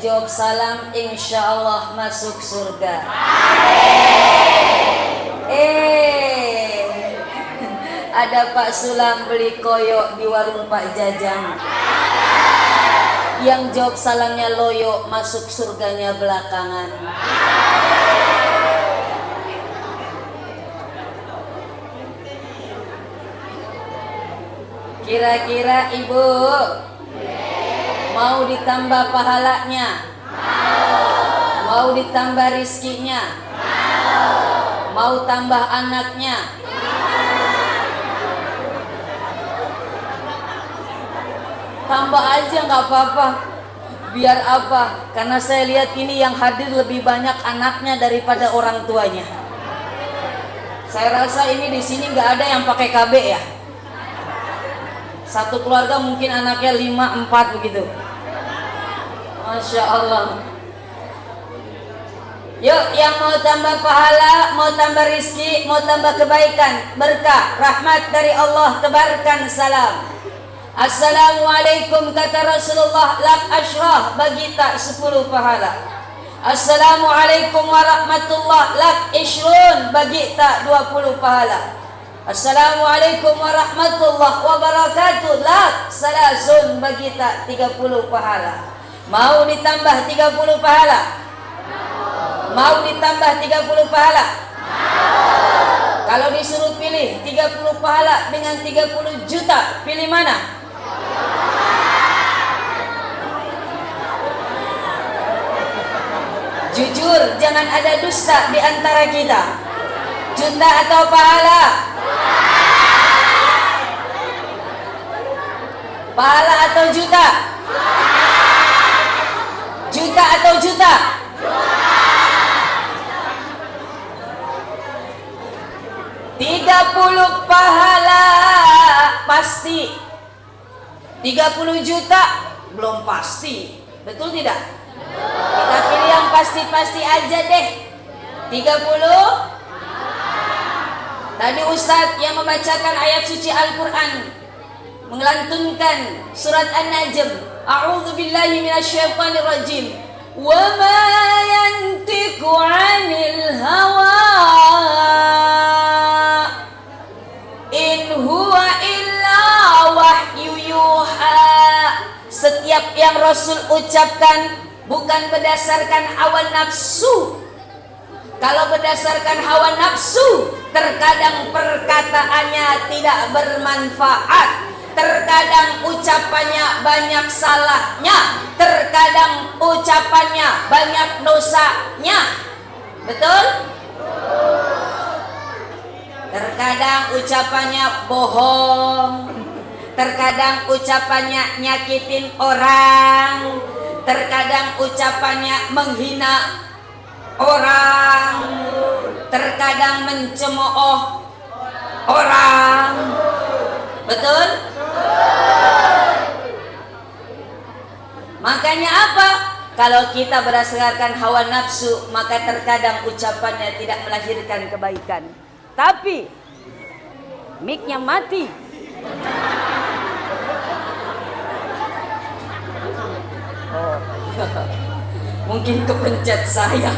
jawab salam insya Allah masuk surga. Ada Pak Sulam beli koyok di warung Pak Jajang. Yang jawab salamnya loyo, masuk surganya belakangan. Kira-kira ibu mau ditambah pahalanya? Mau ditambah rizkinya? Mau tambah anaknya? Tambah aja nggak apa-apa. Biar apa? Karena saya lihat ini yang hadir lebih banyak anaknya daripada orang tuanya. Saya rasa ini di sini nggak ada yang pakai KB ya. Satu keluarga mungkin anaknya 5, 4 begitu. Masya Allah. Yuk, yang mau tambah pahala, mau tambah rizki, mau tambah kebaikan, berkah, rahmat dari Allah, tebarkan salam. Assalamualaikum kata Rasulullah, lak asyrah, bagi tak 10 pahala. Assalamualaikum warahmatullah, lak ishrun, bagi tak 20 pahala. Assalamualaikum warahmatullah wabarakatuh, lak salasun, bagi tak 30 pahala. Mau ditambah 30 pahala? Mau ditambah 30 pahala? Kalau disuruh pilih 30 pahala dengan 30 juta, pilih mana? Jujur, jangan ada dusta di antara kita. Juta atau pahala? Pahala atau juta? Juta atau juta? 30 pahala pasti. 30 juta belum pasti. Betul tidak? Kita pilih yang pasti-pasti aja deh. 30. Tadi Ustadz yang membacakan ayat suci Al-Quran, melantunkan surat An-Najm, A'udzu billahi minasyaitonir rajim. Wa ma yantiqu 'anil hawa in huwa illa wahyu yuha. Setiap yang Rasul ucapkan bukan berdasarkan hawa nafsu. Kalau berdasarkan hawa nafsu, terkadang perkataannya tidak bermanfaat, terkadang ucapannya banyak salahnya, terkadang ucapannya banyak dosanya. Betul? Terkadang ucapannya bohong, terkadang ucapannya nyakitin orang, terkadang ucapannya menghina orang, terkadang mencemooh orang. Betul? Makanya apa? Kalau kita berdasarkan hawa nafsu, maka terkadang ucapannya tidak melahirkan kebaikan. Tapi mic-nya mati. Oh. Mungkin kepencet saya.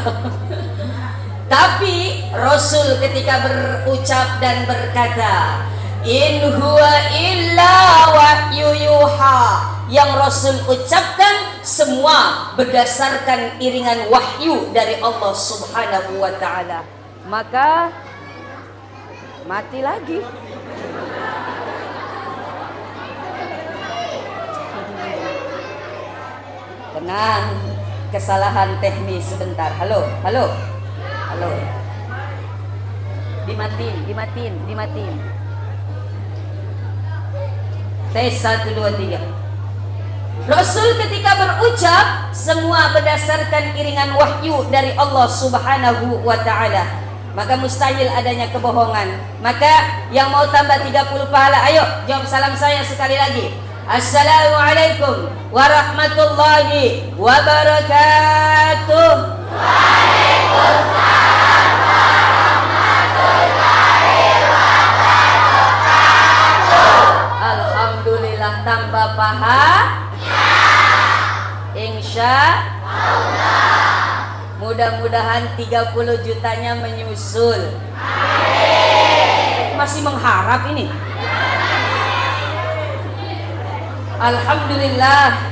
Tapi Rasul ketika berucap dan berkata, in huwa illa wahyu yuha, yang Rasul ucapkan semua berdasarkan iringan wahyu dari Allah Subhanahu wa ta'ala. Maka mati lagi. Tenang, kesalahan teknis sebentar. Halo, halo, halo. Dimatiin. Tes 1, 2, 3. Rasul ketika berucap semua berdasarkan iringan wahyu dari Allah Subhanahu wa ta'ala, maka mustahil adanya kebohongan. Maka yang mau tambah 30 pahala, ayo jawab salam saya sekali lagi. Assalamualaikum warahmatullahi wabarakatuh. Waalaikumsalam warahmatullahi wabarakatuh. Alhamdulillah tambah pahala. Insya insya mudah-mudahan 30 jutanya menyusul. Masih mengharap ini. Alhamdulillah.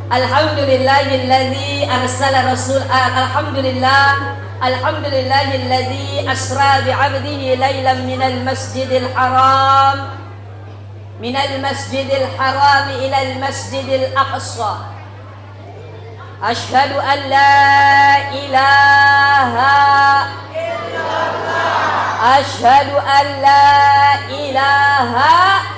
Alhamdulillahilladzi arsala rasul alhamdulillahilladzi asra bi'abdihi lailan minal masjidil haram ilal masjidil aqsa. Asyhadu an la ilaha illallah. Asyhadu an la ilaha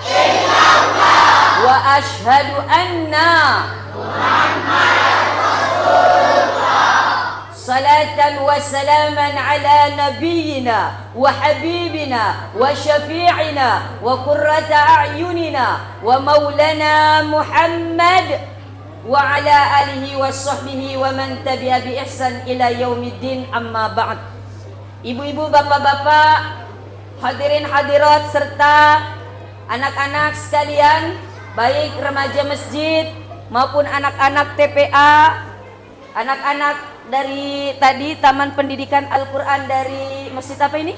illallah. Wa asyhadu anna Muhammadan Rasulullah. Salatan wa salaman ala nabiyyina wa habibina wa syafi'ina wa qurrata a'yunina wa maulana Muhammad wa ala alihi wa sahbihi wa man tabi'a bi ihsan ila yaumiddin, amma ba'd. Ibu-ibu, bapak-bapak, hadirin hadirat serta anak-anak sekalian, baik remaja masjid maupun anak-anak TPA, anak-anak dari tadi Taman Pendidikan Al-Quran dari masjid apa ini?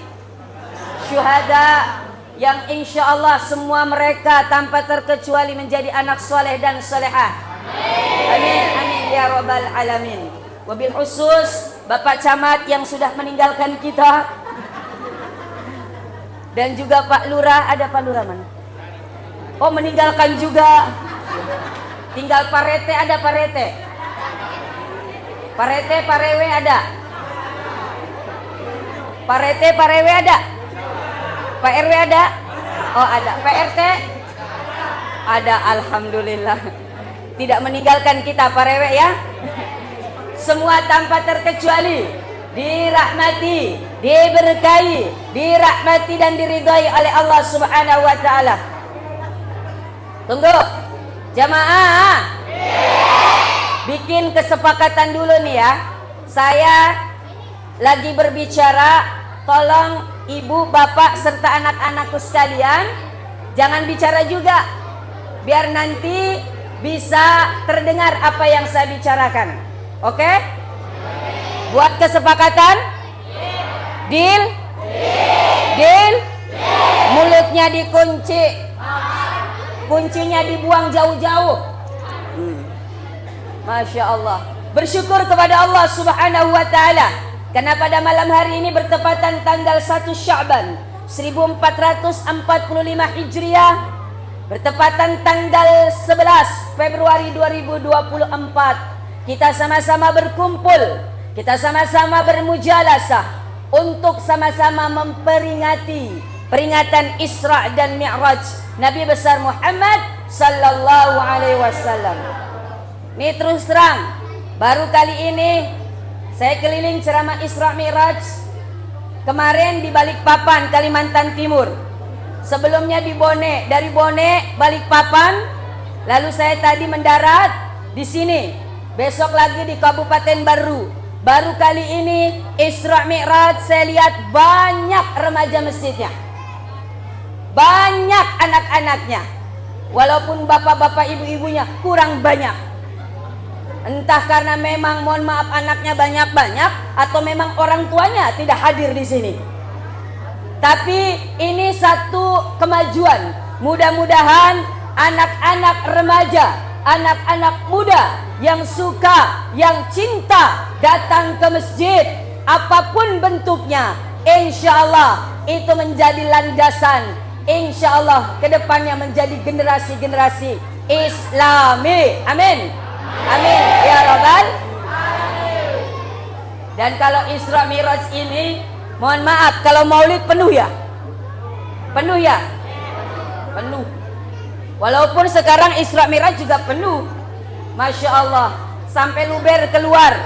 Syuhada, yang insya Allah semua mereka tanpa terkecuali menjadi anak soleh dan solehah. Amin, amin ya rabbal alamin. Wabil khusus Bapak Camat yang sudah meninggalkan kita, dan juga Pak Lurah. Ada Pak Lurah mana? Oh, meninggalkan juga. Tinggal Pak Rete, ada Pak Rete. Pak Rete, Pak Rewe ada. Pak Rete, Pak Rewe ada. Pak RW ada. Oh, ada. Pak RT ada. Alhamdulillah. Tidak meninggalkan kita Pak Rewe ya. Semua tanpa terkecuali dirahmati, diberkahi, dirahmati dan diridhai oleh Allah Subhanahu wa taala. Tunggu. Jamaah. Bikin kesepakatan dulu nih ya. Saya lagi berbicara, tolong ibu, bapak serta anak-anakku sekalian jangan bicara juga, biar nanti bisa terdengar apa yang saya bicarakan. Oke? Buat kesepakatan? Deal? Deal? Mulutnya dikunci, kuncinya dibuang jauh-jauh. Masya Allah. Bersyukur kepada Allah Subhanahu wa ta'ala karena pada malam hari ini bertepatan tanggal 1 Sya'ban 1445 Hijriah, bertepatan tanggal 11 Februari 2024. Kita sama-sama berkumpul, kita sama-sama bermujalasah untuk sama-sama memperingati peringatan Isra dan Mi'raj Nabi besar Muhammad sallallahu alaihi wasallam. Ini terus terang, baru kali ini saya keliling ceramah Isra Mi'raj. Kemarin di Balikpapan, Kalimantan Timur. Sebelumnya di Bone, dari Bone, Balikpapan. Lalu saya tadi mendarat di sini. Besok lagi di Kabupaten Baru. Baru kali ini Isra Mi'raj saya lihat banyak remaja masjidnya. Banyak anak-anaknya. Walaupun bapak-bapak ibu-ibunya kurang banyak. Entah karena memang mohon maaf anaknya banyak-banyak atau memang orang tuanya tidak hadir di sini. Tapi ini satu kemajuan. Mudah-mudahan anak-anak remaja, anak-anak muda yang suka, yang cinta datang ke masjid apapun bentuknya, insya Allah itu menjadi landasan, insya Allah kedepannya menjadi generasi-generasi Islami. Amin. Amin ya Rabbal. Dan kalau Isra Mi'raj ini, mohon maaf kalau maulid penuh ya? Penuh ya? Penuh. Walaupun sekarang Isra Mi'raj juga penuh. Masya Allah, sampai luber keluar.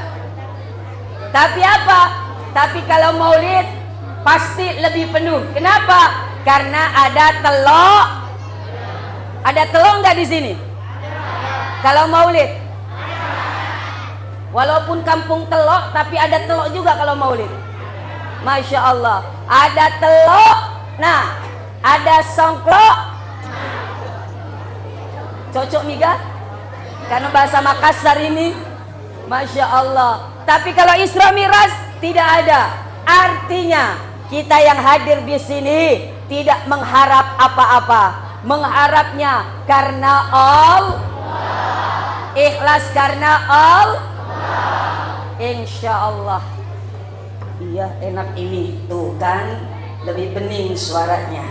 Tapi apa? Tapi kalau maulid pasti lebih penuh. Kenapa? Karena ada telok. Ada telok nggak di sini? Kalau maulid. Walaupun kampung telok, tapi ada telok juga kalau maulid. Masya Allah. Ada telok, nah ada songklok. Cocok miga? Karena bahasa Makassar ini Masya Allah. Tapi kalau Isra Mi'raj tidak ada. Artinya kita yang hadir di sini tidak mengharap apa-apa. Mengharapnya karena Allah. Ikhlas karena Allah. Insya Allah. Iya, enak ini. Tuh kan, lebih bening suaranya.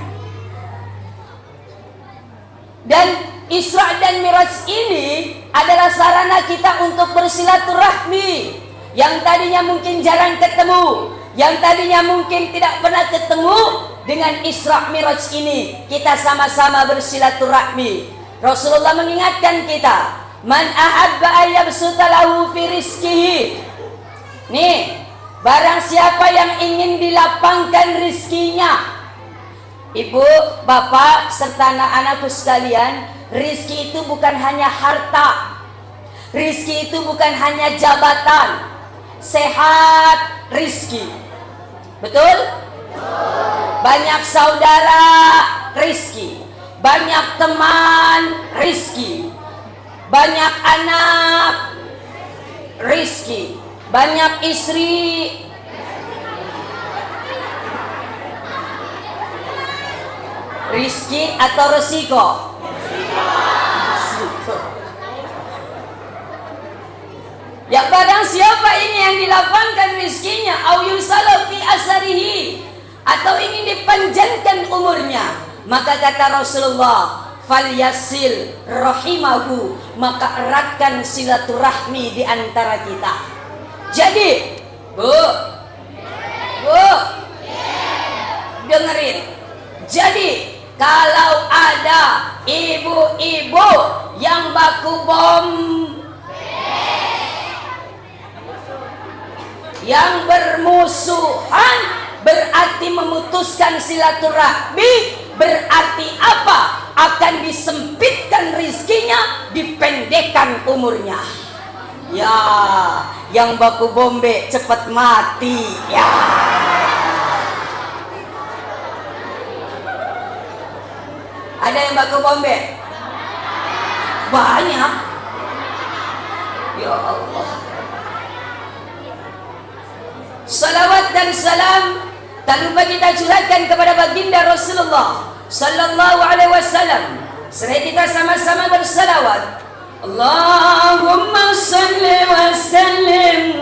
Dan Isra dan Mi'raj ini adalah sarana kita untuk bersilaturahmi. Yang tadinya mungkin jarang ketemu, yang tadinya mungkin tidak pernah ketemu, dengan Isra Mi'raj ini kita sama-sama bersilaturahmi. Rasulullah mengingatkan kita, man ahabba ayyabsuta lahu fi rizkihi. Nih, barang siapa yang ingin dilapangkan rizkinya. Ibu, bapak, serta anak-anakku sekalian, rizki itu bukan hanya harta. Rizki itu bukan hanya jabatan. Sehat rizki. Betul? Banyak saudara rizki. Banyak teman rizki. Banyak anak rizki. Banyak istri rizki atau resiko? Ya, barang siapa ini yang dilapangkan rizkinya, au yusala fi asarihi, atau ingin dipanjangkan umurnya, maka kata Rasulullah, falyasil rahimahu, maka eratkan silaturahmi di antara kita. Jadi, Bu, dengerin. Jadi, kalau ada ibu-ibu yang baku bom, yang bermusuhan, berarti memutuskan silaturahmi, berarti apa? Akan disempitkan rizkinya, dipendekkan umurnya. Ya, yang baku bombe cepat mati. Ya. Ada yang baku bombe? Banyak. Ya Allah. Salawat dan salam tak lupa kita curahkan kepada baginda Rasulullah sallallahu alaihi wasallam. Serta kita sama-sama bersalawat. Allahumma salli wa sallim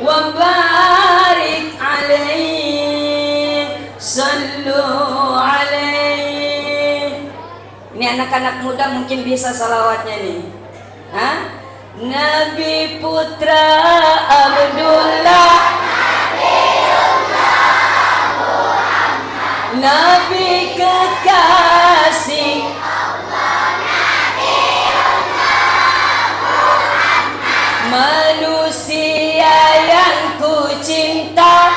wa barik alaihi, sallu alaihi. Ini anak-anak muda mungkin bisa salawatnya nih. Hah? Nabi putra Abdullah, Nabi kekasih Allah, manusia yang ku cinta,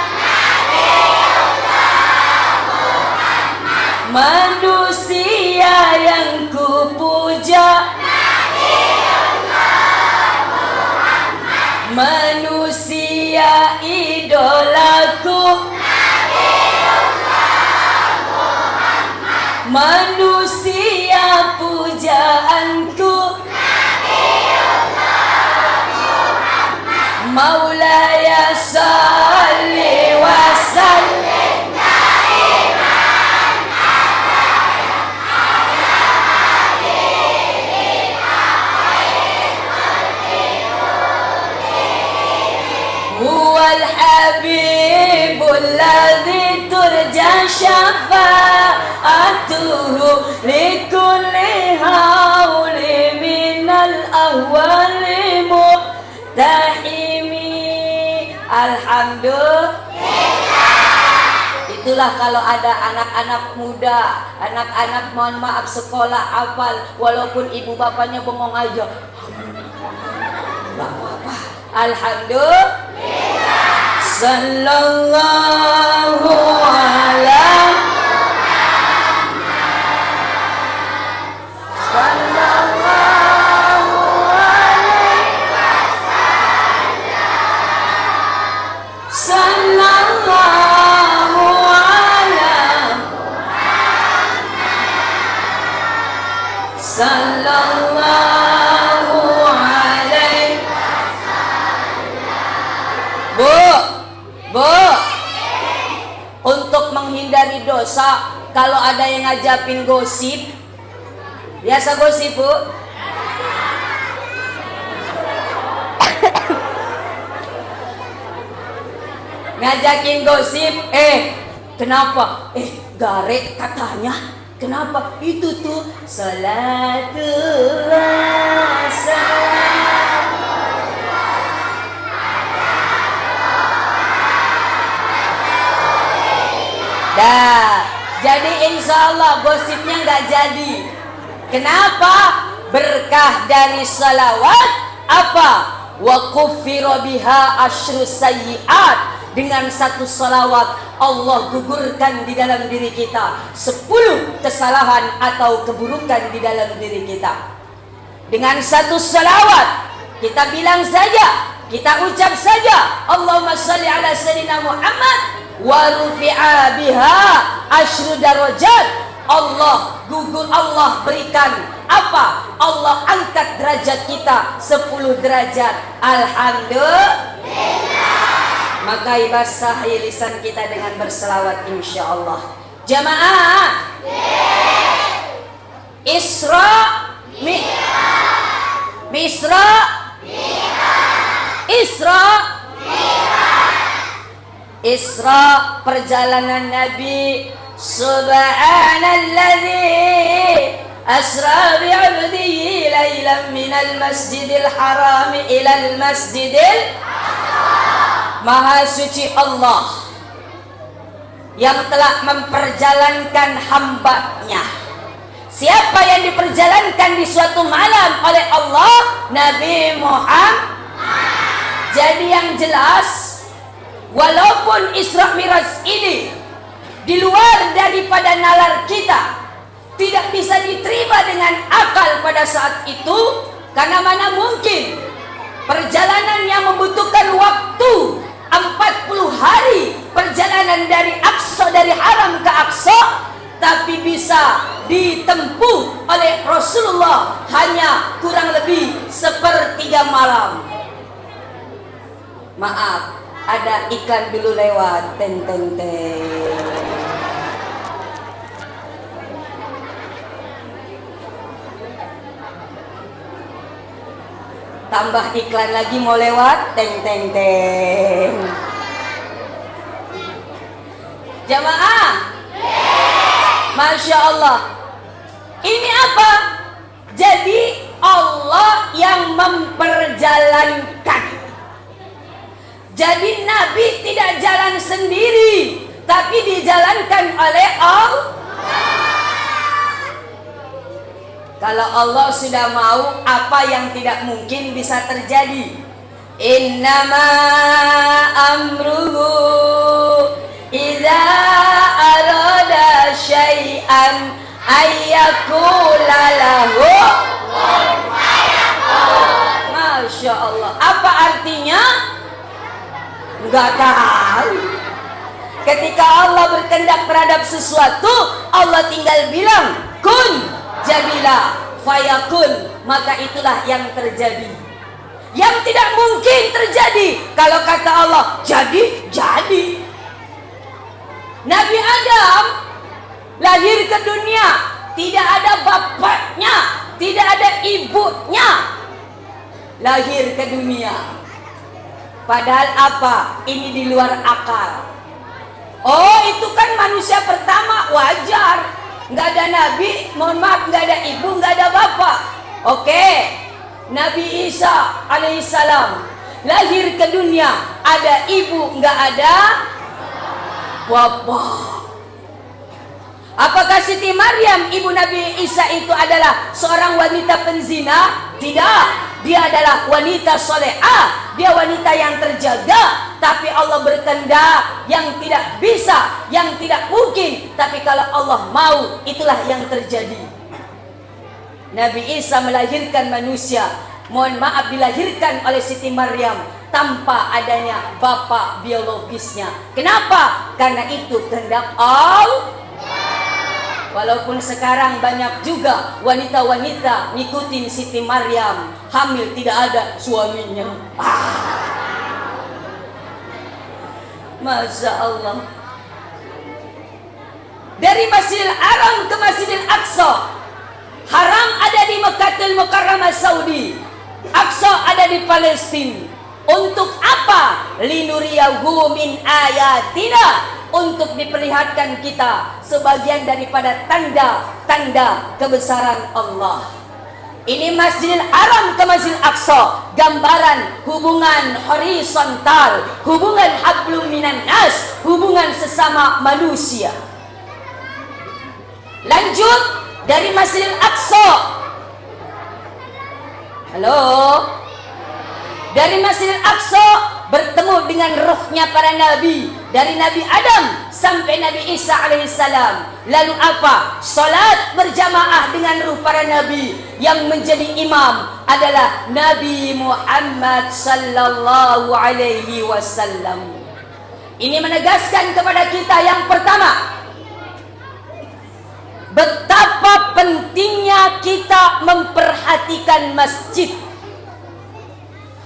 manusia yang ku puja, manusia idolaku, manusia pujaanku, Maulaya salli wa sallim huwal habibul ladzi turja syafa'atuhu likulli hauli minal ahwali muhtahimi. Alhamdulillah. Itulah kalau ada anak-anak muda, anak-anak mohon maaf sekolah hafal, walaupun ibu bapaknya bengong aja, alhamdulillah. Sallallahu alaihi sallallahu alaihi wasallam, sallallahu alaihi sallallahu dosa kalau ada yang ngajapin gosip. Biasa gosip, Bu? Ngajakin gosip, kenapa? Garek katanya. Kenapa? Itu tuh salatullah salam. Dah, jadi insya Allah gosipnya nggak jadi. Kenapa? Berkah dari salawat apa? Wa kuffira biha asyru sayyi'at. Dengan satu salawat Allah gugurkan di dalam diri kita 10 kesalahan atau keburukan di dalam diri kita. Dengan satu salawat kita bilang saja, kita ucap saja, Allahumma shalli ala sayyidina Muhammad wa rufi'a biha asyru darajat. Allah gugur, Allah berikan apa? Allah angkat derajat kita 10 derajat. Alhamdulillah. Maka basahi lisan kita dengan berselawat insyaallah. Jamaah. Isra Isra Isra perjalanan Nabi. Subhanalladzi asra bi'abdihi lailan minal masjidil haram ilal masjidil Maha suci Allah yang telah memperjalankan hamba-Nya. Siapa yang diperjalankan di suatu malam oleh Allah? Nabi Muhammad. Jadi yang jelas, walaupun Isra Miraj ini di luar daripada nalar kita, tidak bisa diterima dengan akal pada saat itu, karena mana mungkin perjalanan yang membutuhkan waktu 40 hari perjalanan dari Aqsa, dari Haram ke Aqsa, tapi bisa ditempuh oleh Rasulullah hanya kurang lebih 1/3 malam. Maaf, ada iklan dulu lewat. Teng teng teng. Tambah iklan lagi mau lewat. Teng teng teng. Jamaah, Masya Allah. Ini apa? Jadi Allah yang memperjalankan. Jadi Nabi tidak jalan sendiri, tapi dijalankan oleh Allah. Kalau Allah sudah mau, apa yang tidak mungkin bisa terjadi. Innama amruhu idza arada syai'an ayyakula lahu kun fayakun. Masya Allah. Apa artinya? Enggak tahu. Ketika Allah berkehendak terhadap sesuatu, Allah tinggal bilang kun, jadilah, fayakun, maka itulah yang terjadi. Yang tidak mungkin terjadi, kalau kata Allah jadi, jadi. Nabi Adam lahir ke dunia, tidak ada bapaknya, tidak ada ibunya, lahir ke dunia. Padahal apa? Ini di luar akal. Oh, itu kan manusia pertama, wajar. Nggak ada nabi, mohon maaf, nggak ada ibu, nggak ada bapak. Oke, Nabi Isa alaihissalam lahir ke dunia, ada ibu, nggak ada bapak. Apakah Siti Maryam ibu Nabi Isa itu adalah seorang wanita penzina? Tidak, dia adalah wanita solehah, dia wanita yang terjaga. Tapi Allah berkehendak yang tidak bisa, yang tidak mungkin. Tapi kalau Allah mau, itulah yang terjadi. Nabi Isa melahirkan manusia, mohon maaf, dilahirkan oleh Siti Maryam tanpa adanya bapak biologisnya. Kenapa? Karena itu kehendak Allah. Walaupun sekarang banyak juga wanita-wanita ngikutin Siti Maryam, hamil tidak ada suaminya. Masya Allah. dari Masjidil Haram ke Masjidil Aqsa. Haram ada di Mekkatul Mukarramah Saudi, Aqsa ada di Palestina. Untuk apa? Linuriyahu min ayatina, untuk diperlihatkan kita sebagian daripada tanda-tanda kebesaran Allah. Ini Masjidil Haram ke Masjidil Aqsa, gambaran hubungan horizontal, hubungan hablum minan nas, hubungan sesama manusia. Lanjut dari Masjidil Aqsa. Halo. Dari Masjidil Aqsa bertemu dengan ruhnya para nabi, dari Nabi Adam sampai Nabi Isa alaihissalam. Lalu apa? Salat berjamaah dengan ruh para nabi. Yang menjadi imam adalah Nabi Muhammad sallallahu alaihi wasallam. Ini menegaskan kepada kita yang pertama, betapa pentingnya kita memperhatikan masjid.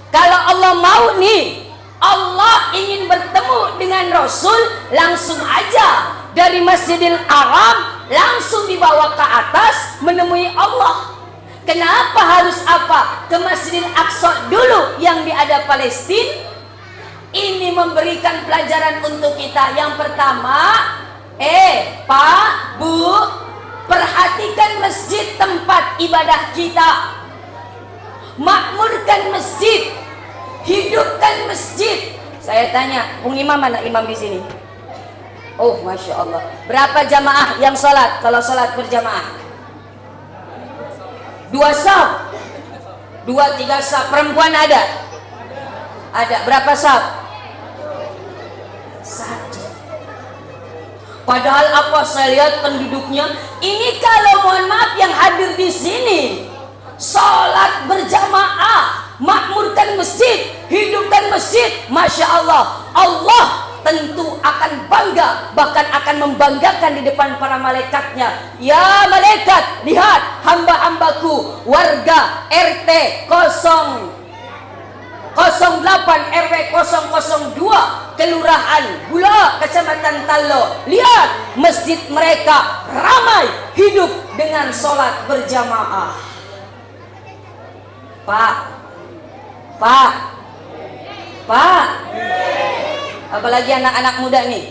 Kalau Allah mau nih, Allah ingin bertemu dengan Rasul, langsung aja dari Masjidil Haram langsung dibawa ke atas menemui Allah. Kenapa harus ke Masjidil Aqsa dulu yang ada Palestina? Ini memberikan pelajaran untuk kita. Yang pertama, Pak, Bu, perhatikan masjid tempat ibadah kita. Makmurkan masjid, hidupkan masjid. Saya tanya, Bung Imam mana imam di sini? Oh, masya Allah. Berapa jamaah yang sholat? Kalau sholat berjamaah, 2 saf, 2, 3 saf. Perempuan ada? Ada. Berapa saf? 1. Padahal apa saya lihat penduduknya ini, kalau mohon maaf yang hadir di sini, sholat berjamaah, makmurkan masjid, hidupkan masjid, masya Allah. Allah tentu akan bangga, bahkan akan membanggakan di depan para malaikatnya. Ya malaikat, lihat hamba-hambaku warga RT 008 RW 002 Kelurahan Gula, Kecamatan Tallo. Lihat masjid mereka ramai, hidup dengan sholat berjamaah. Pak, apalagi anak-anak muda nih,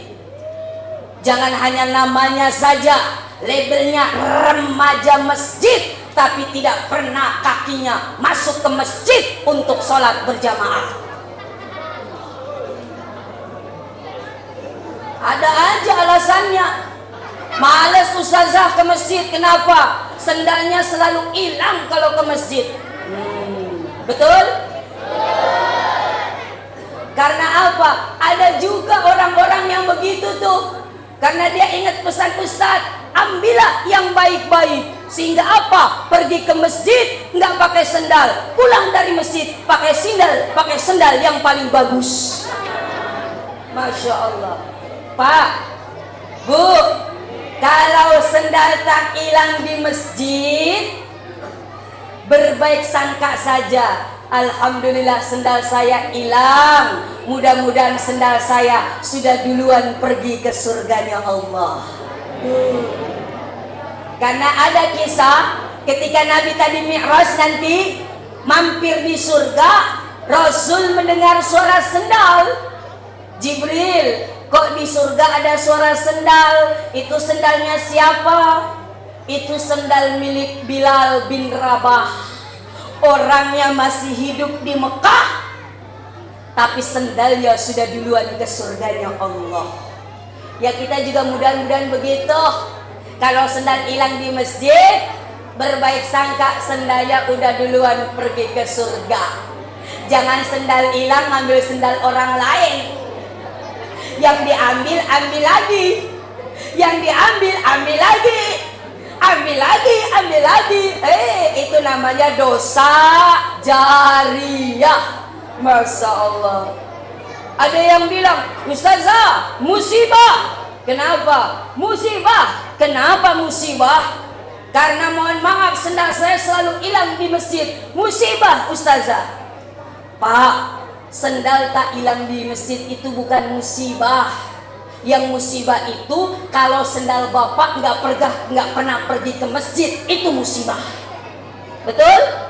jangan hanya namanya saja, labelnya remaja masjid, tapi tidak pernah kakinya masuk ke masjid untuk sholat berjamaah. Ada aja alasannya. Males ustazah ke masjid. Kenapa? Sendalnya selalu hilang kalau ke masjid. Betul? Karena apa? Ada juga orang-orang yang begitu tuh. Karena dia ingat pesan Ustaz, ambillah yang baik-baik. Sehingga apa? Pergi ke masjid nggak pakai sendal, pulang dari masjid pakai sendal yang paling bagus. Masya Allah. Pak, Bu, kalau sendal tak hilang di masjid, berbaik sangka saja. Alhamdulillah sendal saya hilang. Mudah-mudahan sendal saya sudah duluan pergi ke surganya Allah. Karena ada kisah ketika Nabi tadi Mi'raj nanti mampir di surga, Rasul mendengar suara sendal. Jibril, kok di surga ada suara sendal? Itu sendalnya siapa? Itu sendal milik Bilal bin Rabah. Orangnya masih hidup di Mekah, tapi sendalnya sudah duluan ke surganya Allah. Ya kita juga mudah-mudahan begitu. Kalau sendal hilang di masjid, berbaik sangka sendalnya udah duluan pergi ke surga. Jangan sendal hilang ngambil sendal orang lain. Yang diambil, ambil lagi. Yang diambil, ambil lagi. Ambil lagi. Itu namanya dosa jariyah. Masya Allah. Ada yang bilang, Ustazah, musibah. Kenapa? Musibah. Kenapa musibah? Karena mohon maaf sendal saya selalu hilang di masjid. Musibah Ustazah. Pak, sendal tak hilang di masjid itu bukan musibah. Yang musibah itu kalau sendal bapak nggak pernah pergi ke masjid, itu musibah. Betul?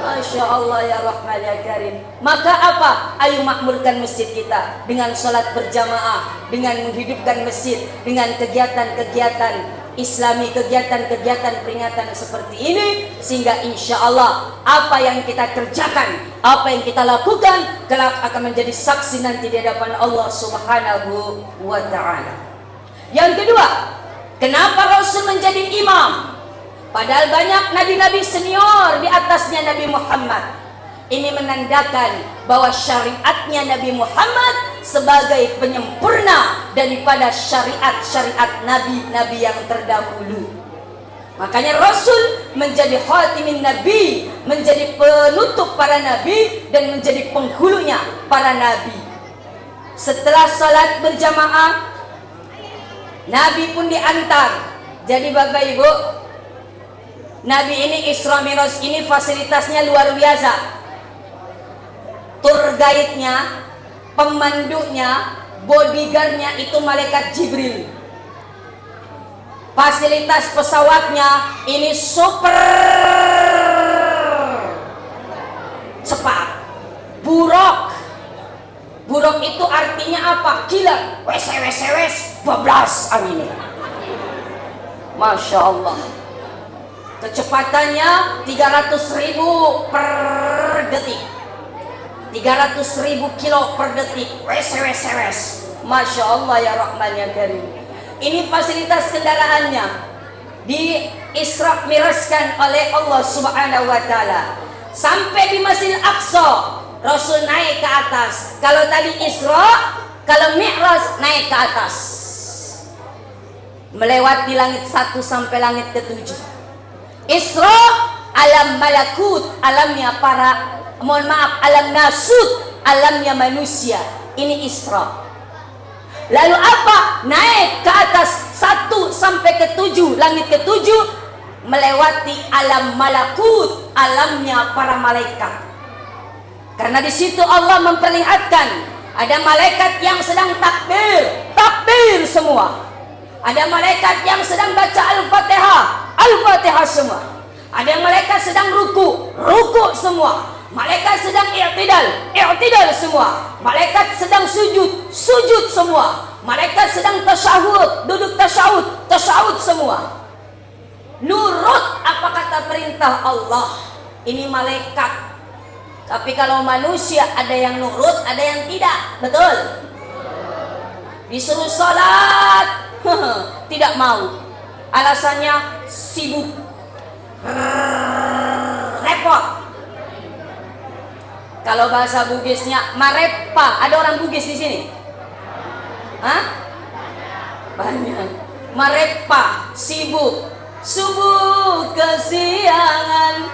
Masya Allah ya Rahman ya Karim. Maka apa? Ayo makmurkan masjid kita dengan sholat berjamaah, dengan menghidupkan masjid, dengan kegiatan-kegiatan Islami, kegiatan-kegiatan peringatan seperti ini, sehingga insya Allah apa yang kita kerjakan, apa yang kita lakukan kelak akan menjadi saksi nanti di hadapan Allah Subhanahu wa Ta'ala. Yang kedua, kenapa Rasul menjadi imam? Padahal banyak nabi-nabi senior di atasnya Nabi Muhammad. Ini menandakan bahwa syariatnya Nabi Muhammad sebagai penyempurna daripada syariat-syariat nabi-nabi yang terdahulu. Makanya Rasul menjadi khatimin nabi, menjadi penutup para nabi dan menjadi penghulunya para nabi. Setelah salat berjamaah, Nabi pun diantar. Jadi Bapak Ibu, Nabi ini Isra Mi'raj ini fasilitasnya luar biasa. Tour guide-nya, pemandunya, bodyguard-nya itu malaikat Jibril. Fasilitas pesawatnya ini super cepat. Buruk itu artinya apa? Kilat. Wes 12 anginnya. Masya Allah. Kecepatannya 300.000 per detik, 300.000 kilo per detik. Wes. Masya Allah ya Rahman ya Karim. Ini fasilitas kendaraannya di Isra Mi'rajkan oleh Allah Subhanahu wa Ta'ala. Sampai di Masjidil Aqsa, Rasul naik ke atas. Kalau tadi Isra, kalau Mi'raj naik ke atas, melewati langit 1 sampai langit ke-7. Isra alam malakut, alamnya alam nasut, alamnya manusia. Ini Isra. Lalu apa? Naik ke atas 1 sampai ke-7, langit ke-7, melewati alam malakut, alamnya para malaikat. Karena di situ Allah memperlihatkan ada malaikat yang sedang takbir semua. Ada malaikat yang sedang baca Al-Fatihah semua. Ada malaikat sedang ruku semua. Malaikat sedang i'tidal semua. Malaikat sedang sujud semua. Malaikat sedang tasyahud, duduk tasyahud semua. Nurut apa kata perintah Allah. Ini malaikat. Tapi kalau manusia ada yang nurut, ada yang tidak. Betul? Disuruh sholat tidak mau, alasannya sibuk, repot. Kalau bahasa Bugisnya marepa. Ada orang Bugis di sini? Hah? Banyak. Marepa, sibuk, subuh kesiangan,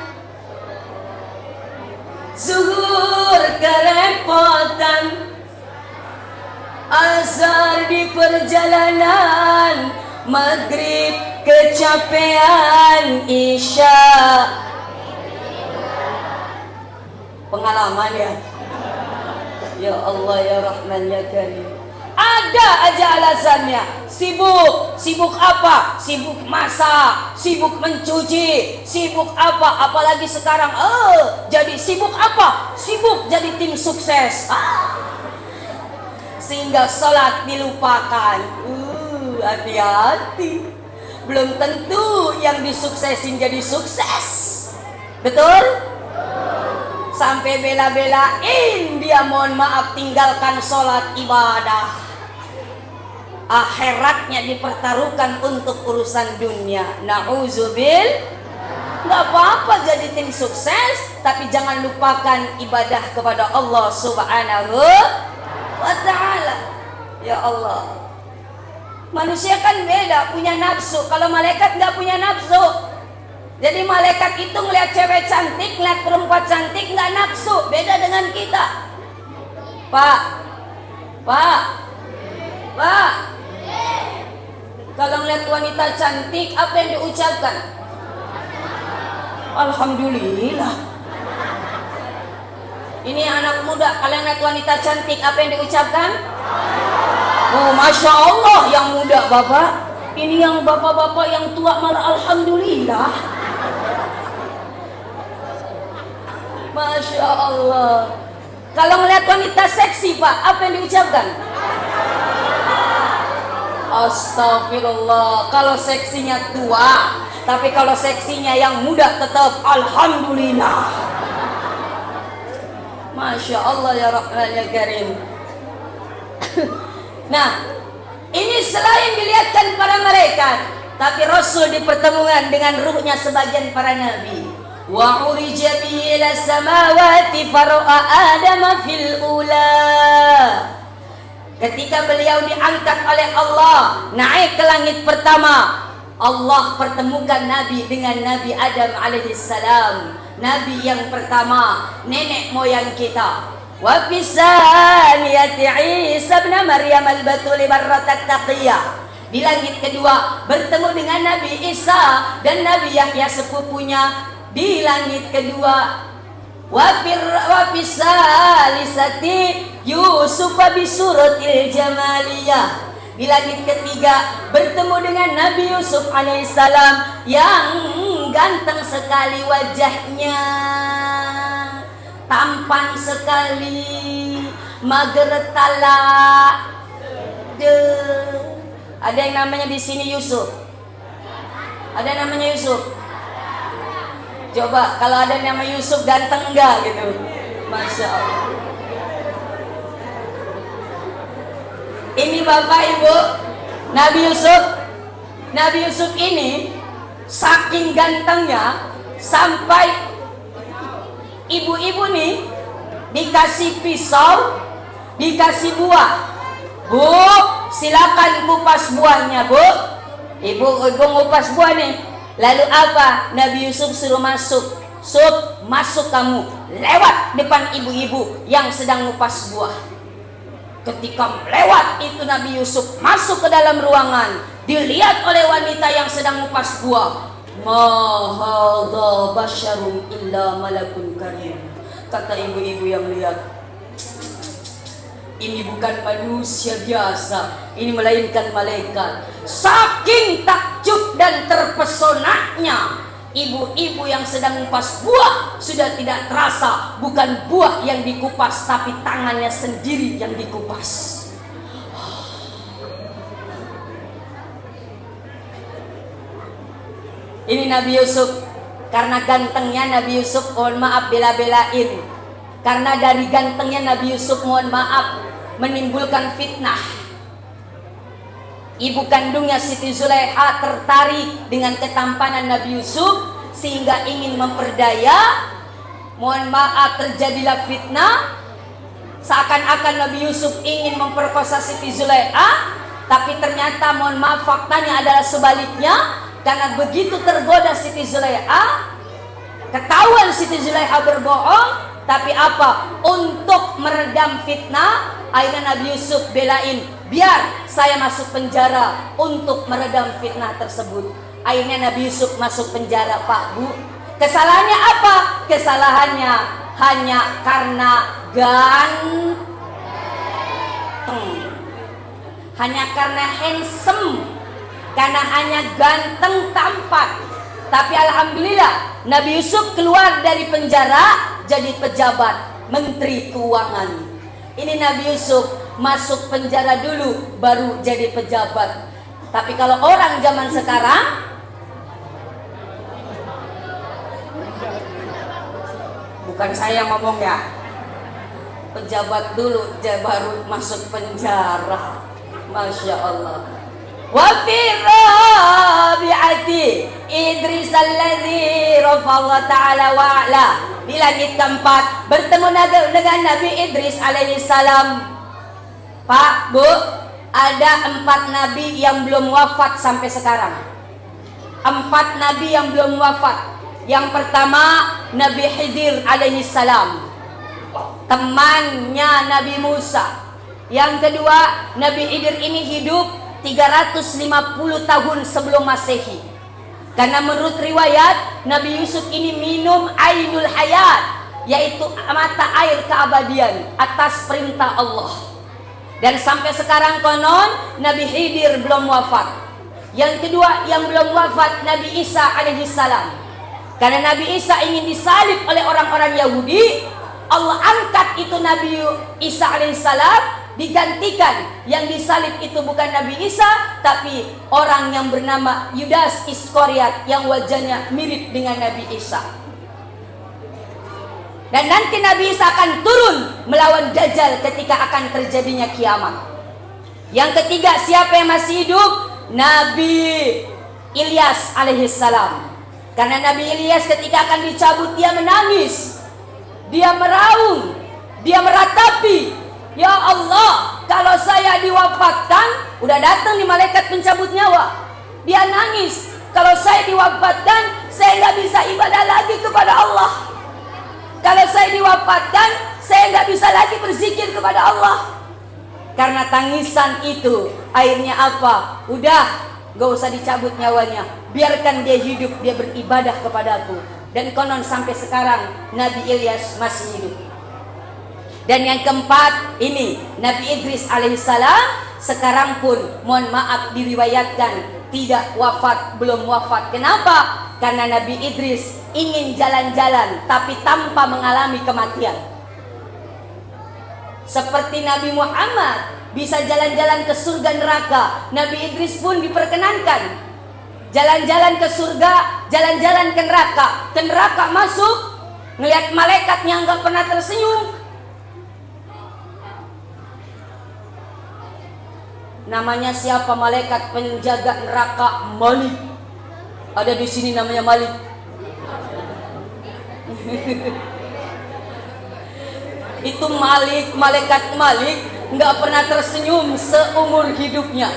zuhur kerepotan, asar di perjalanan, maghrib kecapean, isya. Pengalaman ya. Ya Allah ya Rahman ya Karim. Ada aja alasannya. Sibuk apa? Sibuk masak, sibuk mencuci, sibuk apa? Apalagi sekarang jadi sibuk apa? Sibuk jadi tim sukses. Sehingga sholat dilupakan. Hati-hati. Belum tentu yang disuksesin jadi sukses. Betul? Sampai bela-belain dia, mohon maaf, tinggalkan sholat ibadah. Akhiratnya dipertaruhkan untuk urusan dunia. Na'udzubil. Gak apa-apa jadi tim sukses, tapi jangan lupakan ibadah kepada Allah Subhanahu wa Ta'ala. Ya Allah, manusia kan beda, punya nafsu. Kalau malaikat gak punya nafsu. Jadi malaikat itu ngeliat cewek cantik, ngeliat perempuan cantik, gak nafsu. Beda dengan kita. Pak, kalau ngeliat wanita cantik, apa yang diucapkan? Alhamdulillah. Ini anak muda, kalau ngeliat wanita cantik, apa yang diucapkan? Oh, Masya Allah, yang muda Bapak. Ini yang bapak-bapak yang tua malah Alhamdulillah. Masya Allah. Kalau melihat wanita seksi Pak, apa yang diucapkan? Astagfirullah. Kalau seksinya tua, tapi kalau seksinya yang muda tetap Alhamdulillah. Masya Allah ya Rahman ya Karim. Nah, ini selain dilihatkan para malaikat, tapi Rasul dipertemukan dengan ruhnya sebagian para nabi. Wa urija bihi ila samawati fara'a Adam fil ula. Ketika beliau diangkat oleh Allah naik ke langit pertama, Allah pertemukan Nabi dengan Nabi Adam alaihissalam, Nabi yang pertama, nenek moyang kita. Wa fi saniyati Isa bin Maryam al-Batul barratat taqiyah. Di langit kedua bertemu dengan Nabi Isa dan Nabi Yahya sepupunya. Di langit kedua wa fi salisati Yusuf bi suratil jamaliyah. Di langit ketiga bertemu dengan Nabi Yusuf alaihissalam yang ganteng sekali wajahnya, tampan sekali, mager talak. Ada yang namanya di sini Yusuf? Ada yang namanya Yusuf? Coba kalau ada yang nama Yusuf ganteng enggak gitu? Masya Allah. Ini Bapak Ibu, Nabi Yusuf ini saking gantengnya sampai ibu-ibu nih dikasih pisau, dikasih buah. Bu, silakan kupas buahnya, Bu. Ibu ngupas buah nih. Lalu apa? Nabi Yusuf suruh masuk. Masuk kamu. Lewat depan ibu-ibu yang sedang ngupas buah. Ketika lewat itu Nabi Yusuf masuk ke dalam ruangan, dilihat oleh wanita yang sedang ngupas buah. Ma hadza basyarun illa malakun karim. Kata ibu-ibu yang lihat, ini bukan manusia biasa, ini melainkan malaikat. Saking takjub dan terpesonanya ibu-ibu yang sedang mengupas buah, sudah tidak terasa bukan buah yang dikupas, tapi tangannya sendiri yang dikupas. Ini Nabi Yusuf. Karena gantengnya Nabi Yusuf, mohon maaf bela-belain. Karena dari gantengnya Nabi Yusuf, mohon maaf, menimbulkan fitnah. Ibu kandungnya Siti Zulaikha tertarik dengan ketampanan Nabi Yusuf sehingga ingin memperdaya. Mohon maaf, terjadilah fitnah. Seakan-akan Nabi Yusuf ingin memperkosa Siti Zulaikha, tapi ternyata mohon maaf faktanya adalah sebaliknya. Karena begitu tergoda Siti Zulaikha, ketahuan Siti Zulaikha berbohong, tapi apa? Untuk meredam fitnah, akhirnya Nabi Yusuf belain, biar saya masuk penjara untuk meredam fitnah tersebut. Akhirnya Nabi Yusuf masuk penjara, Pak Bu. Kesalahannya apa? Kesalahannya hanya karena ganteng, hanya karena handsome, karena hanya ganteng tampan. Tapi alhamdulillah Nabi Yusuf keluar dari penjara jadi pejabat, menteri keuangan. Ini Nabi Yusuf masuk penjara dulu baru jadi pejabat. Tapi kalau orang zaman sekarang, bukan saya ngomong ya, pejabat dulu baru masuk penjara. Masya Allah. Wa fi rabi'ati Idris alladzi rafa'a ta'ala wa'ala. Di langit keempat bertemu dengan Nabi Idris alaihi salam. Pak, Bu, ada 4 nabi yang belum wafat sampai sekarang. 4 nabi yang belum wafat. Yang pertama Nabi Khidir alaihi salam, temannya Nabi Musa. Yang kedua, Nabi Khidir ini hidup 350 tahun sebelum Masehi. Karena menurut riwayat Nabi Yusuf ini minum ainul hayat, yaitu mata air keabadian atas perintah Allah. Dan sampai sekarang konon Nabi Khidir belum wafat. Yang kedua yang belum wafat Nabi Isa alaihissalam. Karena Nabi Isa ingin disalib oleh orang-orang Yahudi, Allah angkat itu Nabi Isa alaihissalam, digantikan. Yang disalib itu bukan Nabi Isa, tapi orang yang bernama Yudas Iskariot yang wajahnya mirip dengan Nabi Isa. Dan nanti Nabi Isa akan turun melawan Dajjal ketika akan terjadinya kiamat. Yang ketiga, siapa yang masih hidup? Nabi Ilyas alaihissalam. Karena Nabi Ilyas ketika akan dicabut dia menangis, dia meraung, dia meratapi, ya Allah, kalau saya diwafatkan, udah datang nih malaikat pencabut nyawa. Dia nangis, kalau saya diwafatkan, saya nggak bisa ibadah lagi kepada Allah. Kalau saya diwafatkan, saya nggak bisa lagi berzikir kepada Allah. Karena tangisan itu, akhirnya apa? Udah, gak usah dicabut nyawanya. Biarkan dia hidup, dia beribadah kepadaku. Dan konon sampai sekarang Nabi Ilyas masih hidup. Dan yang keempat ini Nabi Idris alaihissalam. Sekarang pun mohon maaf diriwayatkan tidak wafat, belum wafat. Kenapa? Karena Nabi Idris ingin jalan-jalan tapi tanpa mengalami kematian. Seperti Nabi Muhammad bisa jalan-jalan ke surga neraka, Nabi Idris pun diperkenankan jalan-jalan ke surga, jalan-jalan ke neraka. Ke neraka masuk, ngelihat malaikatnya nggak pernah tersenyum. Namanya siapa? Malaikat penjaga neraka, Malik. Ada di sini namanya Malik. Itu Malik, malaikat Malik nggak pernah tersenyum seumur hidupnya.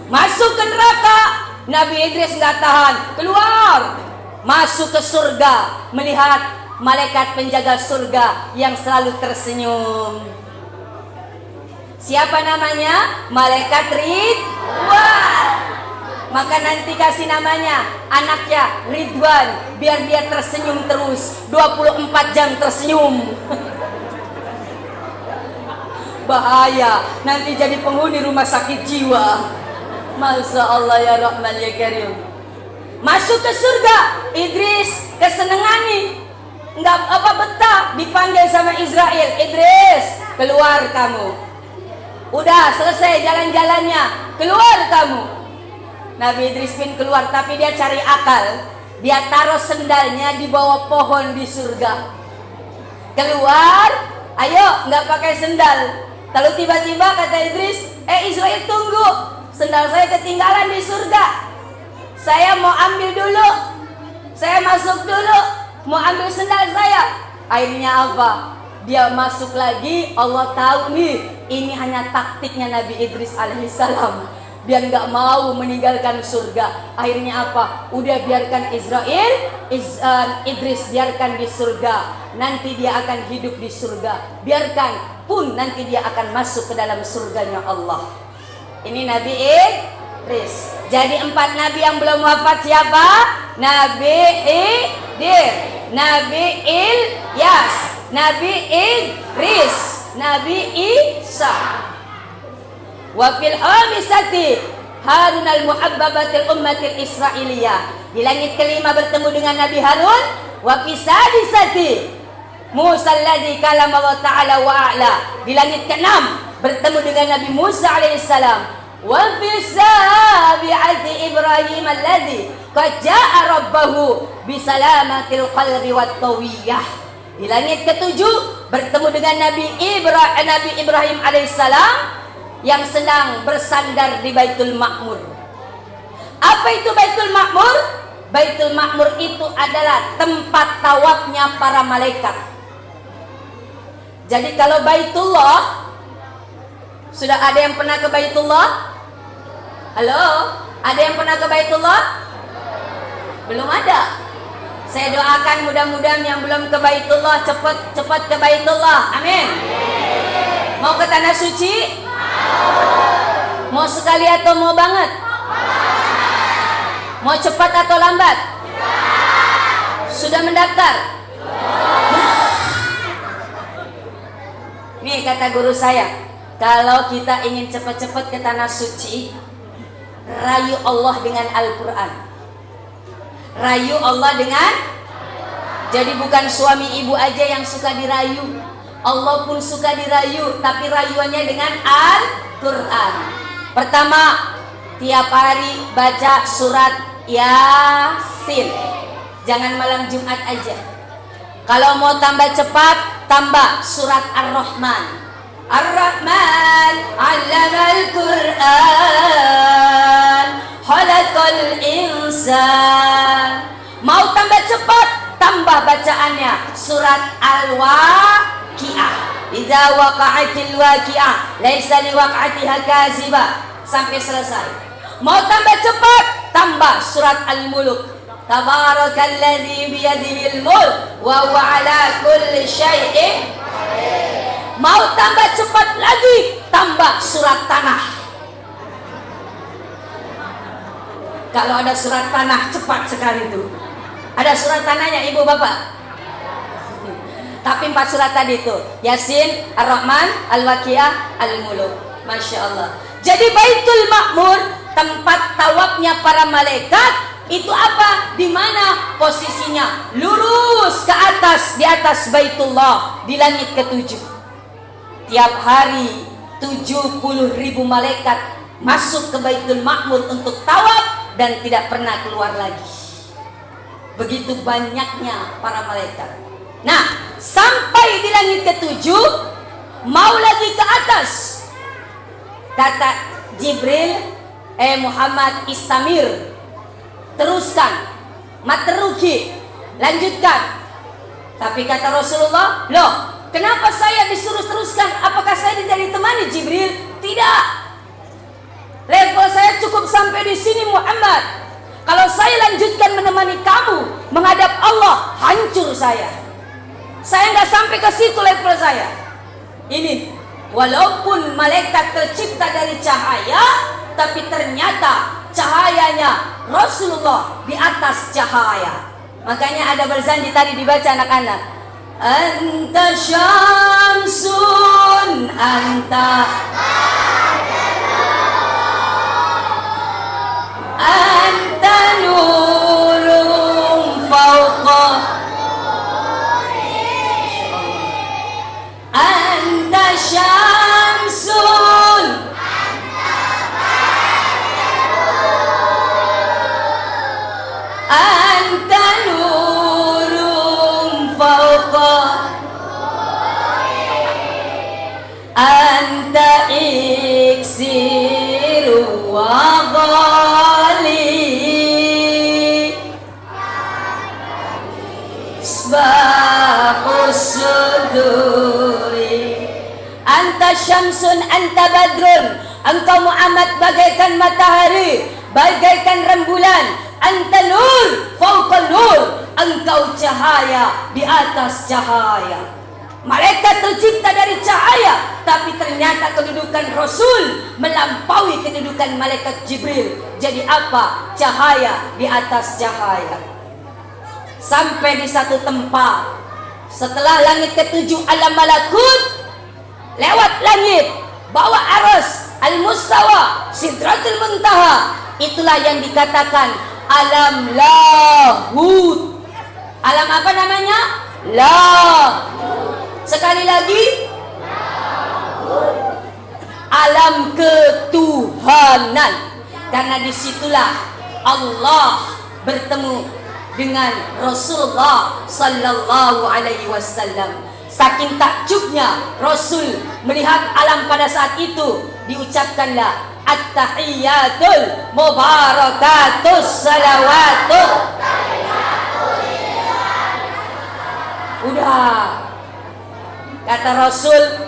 Masuk ke neraka, Nabi Idris nggak tahan, keluar. Masuk ke surga, melihat malaikat penjaga surga yang selalu tersenyum. Siapa namanya? Malaikat Ridwan. Maka nanti kasih namanya anaknya Ridwan, biar dia tersenyum terus 24 jam tersenyum. Bahaya, nanti jadi penghuni rumah sakit jiwa. Masya Allah ya Rahman ya Karim. Masuk ke surga, Idris kesenengan nih, nggak apa betah, dipanggil sama Israel. Idris, keluar kamu. Udah selesai jalan-jalannya, keluar kamu. Nabi Idris pun keluar, tapi dia cari akal. Dia taruh sendalnya di bawah pohon di surga. Keluar, ayo, nggak pakai sendal. Lalu tiba-tiba kata Idris, Israel tunggu, sendal saya ketinggalan di surga. Saya mau ambil dulu, saya masuk dulu, mau ambil sendal saya. Akhirnya apa? Dia masuk lagi. Allah tahu nih, ini hanya taktiknya Nabi Idris alaihissalam, biar nggak mau meninggalkan surga. Akhirnya apa? Udah biarkan Idris biarkan di surga. Nanti dia akan hidup di surga. Biarkan pun nanti dia akan masuk ke dalam surganya Allah. Ini Nabi Idris. Jadi 4 nabi yang belum wafat siapa? Nabi Khidir, Nabi Ilyas, Nabi Idris, Nabi Isa. Wa fil khamisati Harun al-muhabbabatil ummatil Israiliyah. Di langit kelima bertemu dengan Nabi Harun. Wa fi sadisati Musa alladhi kalama Allah ta'ala wa a'la. Di langit keenam bertemu dengan Nabi Musa alaihissalam. Wa fi sabi'ati Ibrahim alladhi qad ja'a rabbahu bisalamatil qalbi wat tawiyah. Di langit ketujuh bertemu dengan Nabi Ibrahim alaihissalam yang sedang bersandar di Baitul Ma'mur. Apa itu Baitul Ma'mur? Baitul Ma'mur itu adalah tempat tawafnya para malaikat. Jadi kalau Baitullah, sudah ada yang pernah ke Baitullah? Halo? Ada yang pernah ke Baitullah? Belum ada. Saya doakan mudah-mudahan yang belum ke Baitullah cepat ke Baitullah. Amin. Mau ke tanah suci? Mau sekali atau mau banget? Mau cepat atau lambat? Sudah mendaftar? Nih kata guru saya, Kalau kita ingin cepat-cepat ke tanah suci, rayu Allah dengan Al-Quran. Rayu Allah dengan, jadi bukan suami ibu aja yang suka dirayu, Allah pun suka dirayu, tapi rayuannya dengan Al-Quran. Pertama, tiap hari baca surat Yasin. Jangan malam Jumat aja. Kalau mau tambah cepat, tambah surat Ar-Rahman. Ar-Rahman 'allamal Qur'an, khalaqal insan. Mau tambah cepat, tambah bacaannya surat Al-Waqi'ah. Idza waqa'atil waqi'ah laisa liwaq'atiha kazibah, sampai selesai. Mau tambah cepat, tambah surat Al-Mulk. Tabarakalladzi biyadihil mulk wa huwa ala kulli syai'in. Mau tambah cepat lagi, tambah surat Tanah. Kalau ada surat Tanah, cepat sekali itu. Ada surat Tanahnya ibu bapak. Tapi 4 surat tadi itu, Yasin, Ar-Rahman, Al-Waqi'ah, Al-Mulk. Masya Allah. Jadi Baitul Ma'mur, tempat tawafnya para malaikat, itu apa? Di mana posisinya? Lurus ke atas, di atas Baitullah, di langit ke-7. Tiap hari 70.000 malaikat masuk ke Baitul Ma'mur untuk tawaf dan tidak pernah keluar lagi. Begitu banyaknya para malaikat. Nah, sampai di langit ke-7, mau lagi ke atas, kata Jibril, Muhammad istamir, teruskan, materuki, lanjutkan. Tapi kata Rasulullah, loh, kenapa saya disuruh teruskan? Apakah saya tidak ditemani Jibril? Tidak. Level saya cukup sampai di sini Muhammad. Kalau saya lanjutkan menemani kamu menghadap Allah, hancur saya. Saya nggak sampai ke situ level saya. Ini, walaupun malaikat tercipta dari cahaya, tapi ternyata cahayanya Rasulullah di atas cahaya. Makanya ada berzanji tadi dibaca anak-anak. Anta syamsun, anta anta nurun fauqa, anta syamsun, anta nurun fauqa, anta iksiru wa ghali, isbahus suduri, anta syamsun, anta badrun, engkau Muhammad bagaikan matahari, bagaikan rembulan, anta nur fauqa nur, engkau cahaya di atas cahaya. Malaikat tercipta dari cahaya, tapi ternyata kedudukan Rasul melampaui kedudukan malaikat Jibril. Jadi apa? Cahaya di atas cahaya. Sampai di satu tempat, setelah langit ke-7 alam malakut, lewat langit, bawa aras, al-mustawa, sidratul muntaha. Itulah yang dikatakan alam lahut. Alam apa namanya? Lahut. Sekali lagi, alam ketuhanan. Karena disitulah Allah bertemu dengan Rasulullah Sallallahu Alaihi Wasallam. Saking takjubnya Rasul melihat alam pada saat itu, diucapkanlah at-tahiyyatul mubarakatus salawatut. Udah, kata Rasul,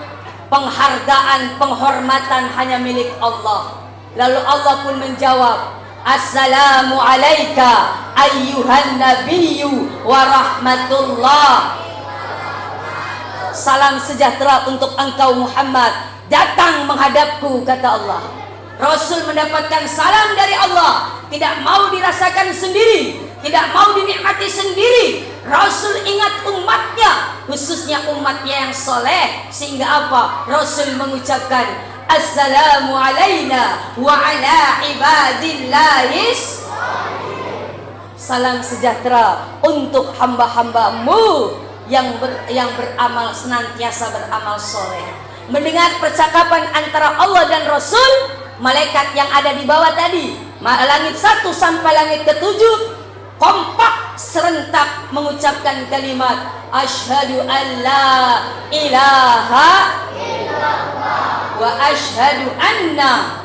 penghargaan, penghormatan hanya milik Allah. Lalu Allah pun menjawab, assalamu alaika ayyuhan nabiyyu wa rahmatullah. Salam sejahtera untuk engkau Muhammad, datang menghadapku, kata Allah. Rasul mendapatkan salam dari Allah, tidak mau dirasakan sendiri, tidak mau dinikmati sendiri, Rasul ingat umatnya, khususnya umatnya yang soleh, sehingga apa? Rasul mengucapkan assalamu alaina wa ala ibadillahis, salam sejahtera untuk hamba-hambamu yang beramal, senantiasa beramal soleh. Mendengar percakapan antara Allah dan Rasul, malaikat yang ada di bawah tadi, langit 1 sampai langit ke-7, kompak serentak mengucapkan kalimat asyhadu an la ilaha illallah wa asyhadu anna.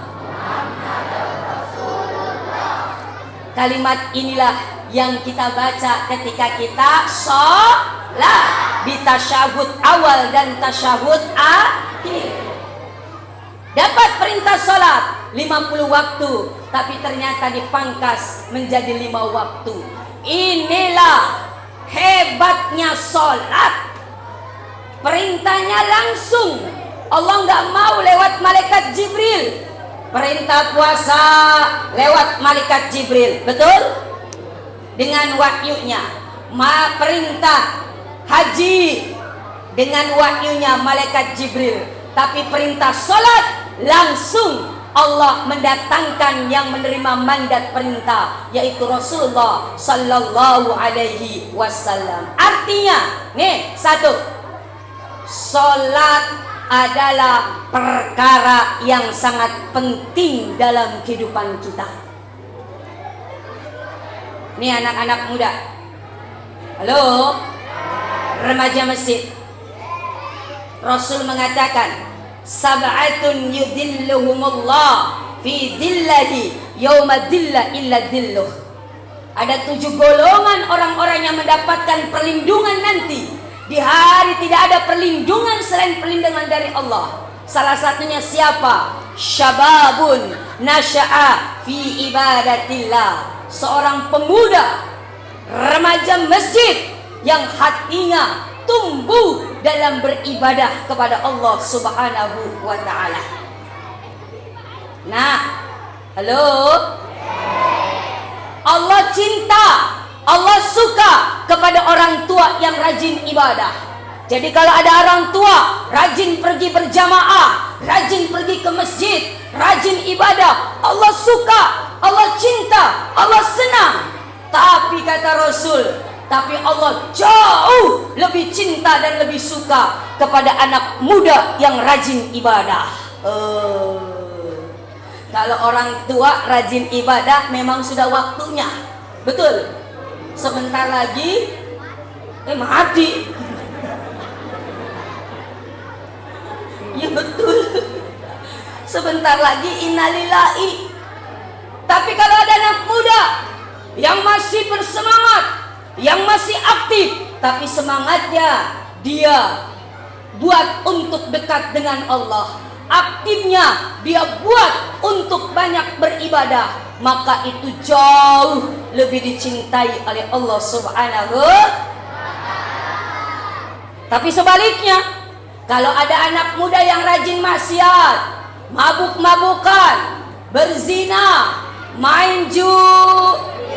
Kalimat inilah yang kita baca ketika kita sholat, di tasyahud awal dan tasyahud akhir. Dapat perintah sholat 50 waktu, tapi ternyata dipangkas menjadi 5 waktu. Inilah hebatnya sholat. Perintahnya langsung, Allah nggak mau lewat malaikat Jibril. Perintah puasa lewat malaikat Jibril, betul? Dengan wahyunya. Perintah haji dengan wahyunya malaikat Jibril. Tapi perintah sholat langsung Allah mendatangkan yang menerima mandat perintah, yaitu Rasulullah sallallahu alaihi wasallam. Artinya, nih satu, sholat adalah perkara yang sangat penting dalam kehidupan kita. Nih anak-anak muda, halo, remaja masjid, Rasul mengatakan sab'atun yudilluhumullah fi dillahi yawma dilla illa dilluh. Ada 7 golongan orang-orang yang mendapatkan perlindungan nanti di hari tidak ada perlindungan selain perlindungan dari Allah. Salah satunya siapa? Syababun nasya'a fi ibadatillah. Seorang pemuda, remaja masjid yang hatinya tumbuh dalam beribadah kepada Allah Subhanahu wa ta'ala. Nah, halo, Allah cinta, Allah suka kepada orang tua yang rajin ibadah. Jadi kalau ada orang tua rajin pergi berjamaah, rajin pergi ke masjid, rajin ibadah, Allah suka, Allah cinta, Allah senang. Tapi kata Rasul, tapi Allah jauh lebih cinta dan lebih suka kepada anak muda yang rajin ibadah. Kalau orang tua rajin ibadah memang sudah waktunya, betul? Sebentar lagi mati. Ya betul. Sebentar lagi innalillahi. Tapi kalau ada anak muda yang masih bersemangat, yang masih aktif, tapi semangatnya dia buat untuk dekat dengan Allah, aktifnya dia buat untuk banyak beribadah, maka itu jauh lebih dicintai oleh Allah Subhanahu. Tapi sebaliknya, kalau ada anak muda yang rajin maksiat, mabuk-mabukan, berzina, main judi,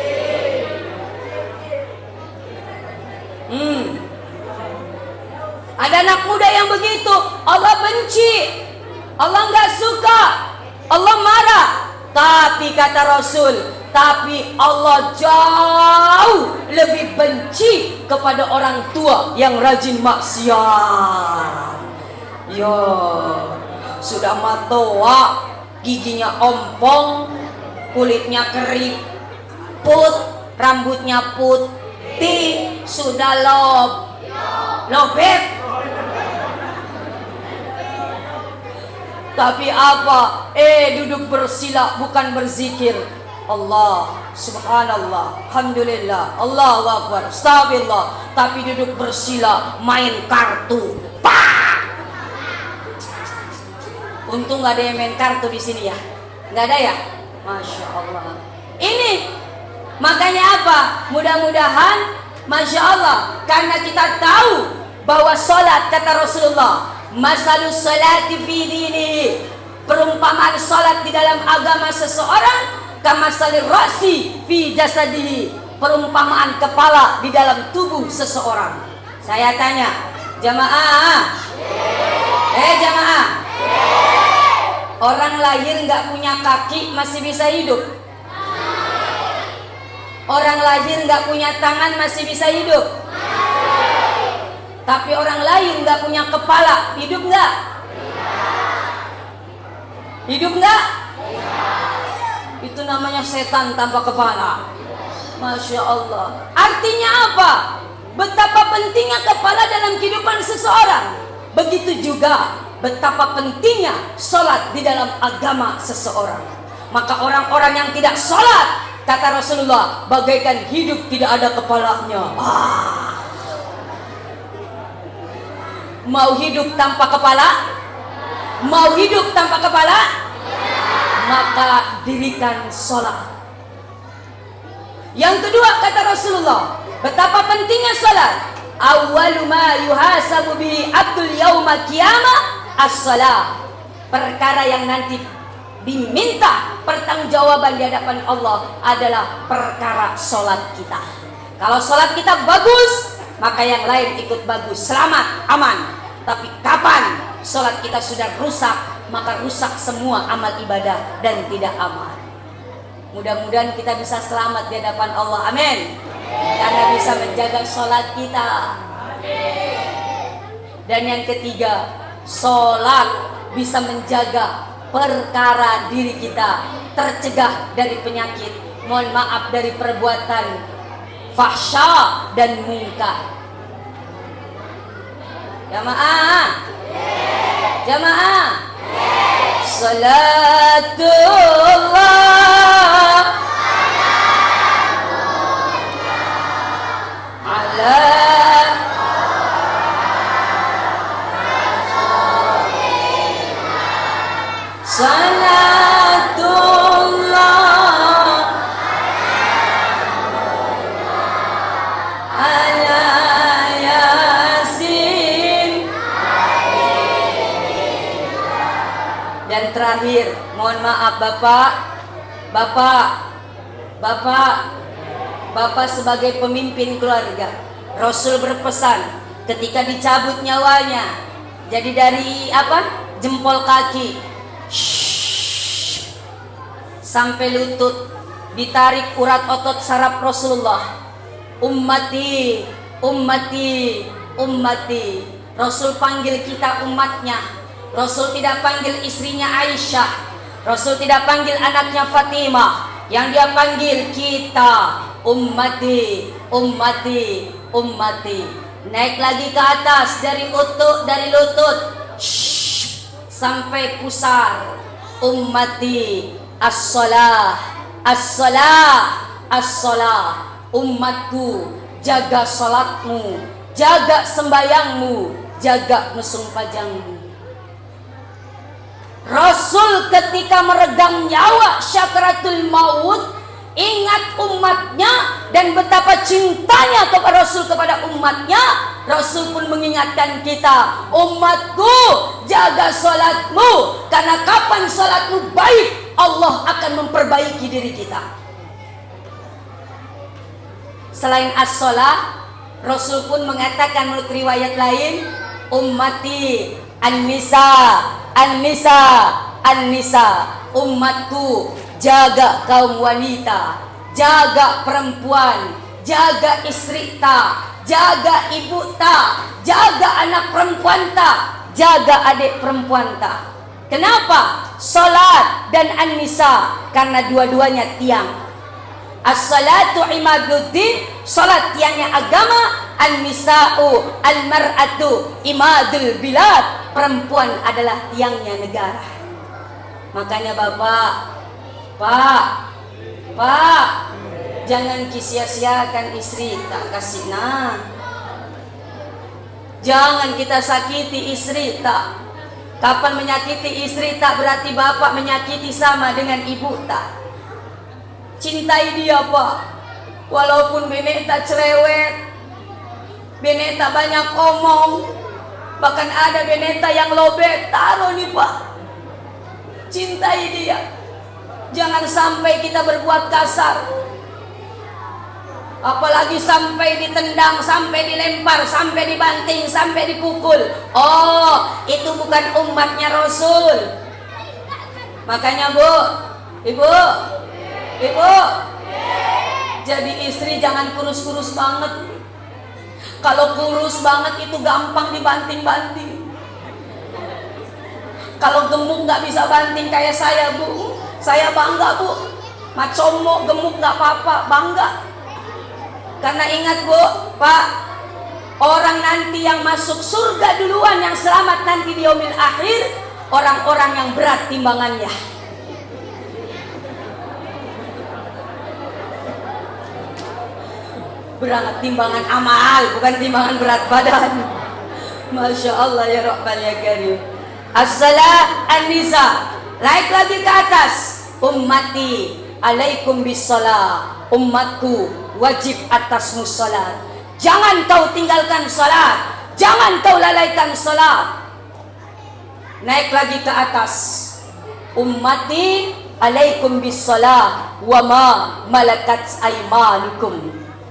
ada anak muda yang begitu, Allah benci, Allah nggak suka, Allah marah. Tapi kata Rasul, tapi Allah jauh lebih benci kepada orang tua yang rajin maksiat. Yo, sudah matoa, giginya ompong, kulitnya keriput, rambutnya putih, sudah lobet. Tapi apa? Duduk bersila bukan berzikir. Allah, subhanallah, alhamdulillah, Allahu akbar, astagfirullah. Tapi duduk bersila main kartu. Pak. Untung gak ada yang main kartu di sini ya. Gak ada ya? Masya Allah. Ini makanya apa? Mudah-mudahan, masya Allah, karena kita tahu bahwa sholat, kata Rasulullah, masalus sholati fi dinihi, perumpamaan sholat di dalam agama seseorang, kamasalir rasi fi jasadihi, perumpamaan kepala di dalam tubuh seseorang. Saya tanya, jamaah, jamaah, orang lahir nggak punya kaki masih bisa hidup? Orang lahir nggak punya tangan masih bisa hidup? Tapi orang lahir nggak punya kepala, hidup nggak? Hidup nggak? Itu namanya setan tanpa kepala. Masya Allah. Artinya apa? Betapa pentingnya kepala dalam kehidupan seseorang. Begitu juga betapa pentingnya sholat di dalam agama seseorang. Maka orang-orang yang tidak sholat, kata Rasulullah, bagaikan hidup tidak ada kepalanya. Mau hidup tanpa kepala? Mau hidup tanpa kepala? Maka dirikan sholat. Yang kedua, kata Rasulullah, betapa pentingnya salat. Awwalu ma yuhasabu bihi abdul yauma qiyamah as-salah. Perkara yang nanti diminta pertanggungjawaban di hadapan Allah adalah perkara salat kita. Kalau salat kita bagus, maka yang lain ikut bagus, selamat, aman. Tapi kapan salat kita sudah rusak, maka rusak semua amal ibadah dan tidak aman. Mudah-mudahan kita bisa selamat di hadapan Allah. Amin. Karena bisa menjaga sholat kita. Dan yang ketiga, sholat bisa menjaga perkara diri kita tercegah dari penyakit, mohon maaf, dari perbuatan fahsya dan munkar. Jamaah, jamaah, salatullah Dan terakhir, mohon maaf Bapak sebagai pemimpin keluarga, Rasul berpesan ketika dicabut nyawanya, jadi dari jempol kaki sampai lutut, ditarik urat otot saraf Rasulullah. Ummati, ummati, ummati. Rasul panggil kita umatnya. Rasul tidak panggil istrinya Aisyah, Rasul tidak panggil anaknya Fatimah. Yang dia panggil kita, ummati, ummati, ummati. Naik lagi ke atas dari lutut sampai pusar. Ummati, as-salah, as-salah, as-salah. Umatku, jaga salatmu, jaga sembayangmu, jaga mesum pajangmu. Rasul ketika meregang nyawa syakaratul maut, ingat umatnya dan betapa cintanya kepada Rasul kepada umatnya. Rasul pun mengingatkan kita, umatku, jaga salatmu, karena kapan salatmu baik, Allah akan memperbaiki diri kita. Selain as-salah, Rasul pun mengatakan menurut riwayat lain, ummati an-nisa, an-nisa, an-nisa. Umatku, jaga kaum wanita, jaga perempuan, jaga istri ta, jaga ibu ta, jaga anak perempuan ta, jaga adik perempuan ta. Kenapa? Salat dan an-nisa, karena dua-duanya tiang. As-salatu imaduddin, salat tiangnya agama. An-nisa'u al-mar'atu imadul bilad, perempuan adalah tiangnya negara. Makanya Pak, jangan sia-siakan istri tak kasih Jangan kita sakiti istri tak. Kapan menyakiti istri tak berarti bapak menyakiti sama dengan ibu tak. Cintai dia Pak, walaupun beneta cerewet, beneta banyak omong, bahkan ada beneta yang lobet, taruh nih Pak. Cintai dia, jangan sampai kita berbuat kasar. Apalagi sampai ditendang, sampai dilempar, sampai dibanting, sampai dipukul. Oh, itu bukan umatnya Rasul. Makanya Bu, Ibu, jadi istri jangan kurus-kurus banget. Kalau kurus banget itu gampang dibanting-banting. Kalau gemuk nggak bisa banting kayak saya Bu, saya bangga Bu. Macomo gemuk nggak apa-apa, bangga. Karena ingat Bu, Pak, orang nanti yang masuk surga duluan, yang selamat nanti di yaumil akhir, orang-orang yang berat timbangannya. Berat timbangan amal, bukan timbangan berat badan. Masya Allah ya Rabbal ya Karim. As-salah an-nisa. Naik lagi ke atas. Ummati alaikum bis-salah. Umatku wajib atasmu salat. Jangan kau tinggalkan salat, jangan kau lalaikan salat. Naik lagi ke atas. Ummati alaikum bis-salah wa ma malakat aymanukum.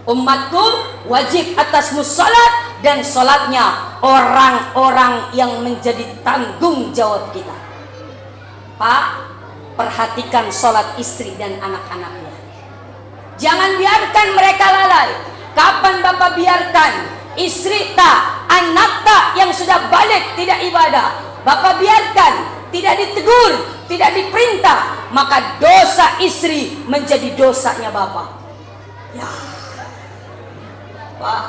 Umatku wajib atasmu salat, dan salatnya orang-orang yang menjadi tanggung jawab kita. Pak, perhatikan salat istri dan anak-anaknya. Jangan biarkan mereka lalai. Kapan Bapak biarkan istri tak, anak tak yang sudah balik tidak ibadah, Bapak biarkan, tidak ditegur, tidak diperintah, maka dosa istri menjadi dosanya Bapak. Ya, Pak,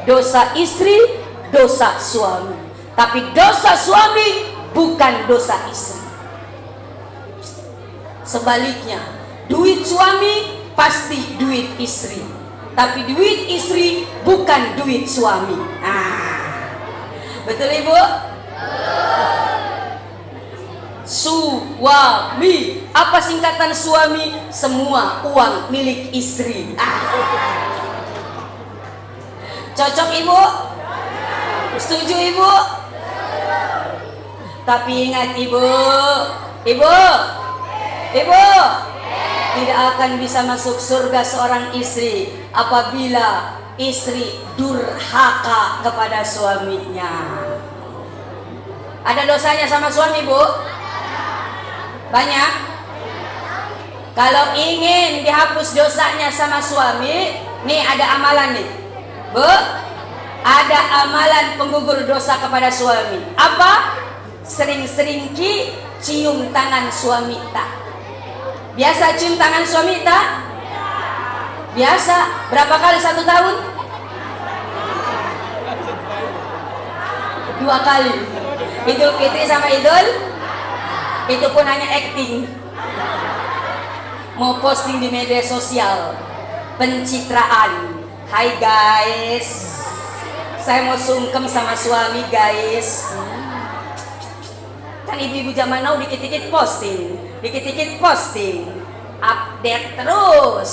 dosa istri, dosa suami. Tapi dosa suami bukan dosa istri. Sebaliknya, duit suami pasti duit istri, tapi duit istri bukan duit suami. Betul Ibu? Suami, apa singkatan suami? Semua uang milik istri. Cocok Ibu? Setuju Ibu? Tapi ingat Ibu, tidak akan bisa masuk surga seorang istri apabila istri durhaka kepada suaminya. Ada dosanya sama suami Bu? Banyak? Kalau ingin dihapus dosanya sama suami, nih ada amalan nih Bu, ada amalan penggugur dosa kepada suami. Apa? Sering-sering cium tangan suami tak. Biasa cium tangan suami tak? Biasa. Berapa kali 1 tahun? 2 kali. Idul Fitri sama Idul, itu pun hanya acting. Mau posting di media sosial, pencitraan. Hai guys, saya mau sungkem sama suami guys. Kan ibu-ibu zaman now dikit-dikit posting, update terus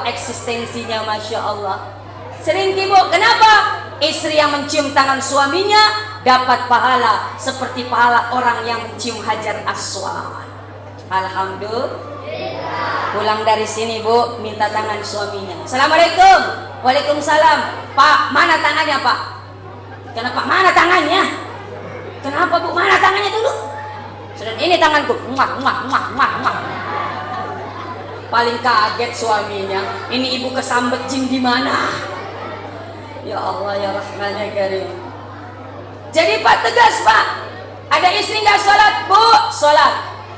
eksistensinya, Masya Allah. Sering Ibu, kenapa? Istri yang mencium tangan suaminya dapat pahala seperti pahala orang yang mencium Hajar Aswad. Alhamdulillah. Pulang dari sini Bu, minta tangan suaminya. Assalamualaikum. Waalaikumsalam. Pak, mana tangannya Pak? Kenapa? Mana tangannya? Kenapa Bu? Mana tangannya dulu? Sudah, ini tanganku. Paling kaget suaminya. Ini ibu kesambet jin di mana? Ya Allah ya Rahman ya Karim. Jadi Pak tegas Pak. Ada istri nggak sholat? Bu, sholat.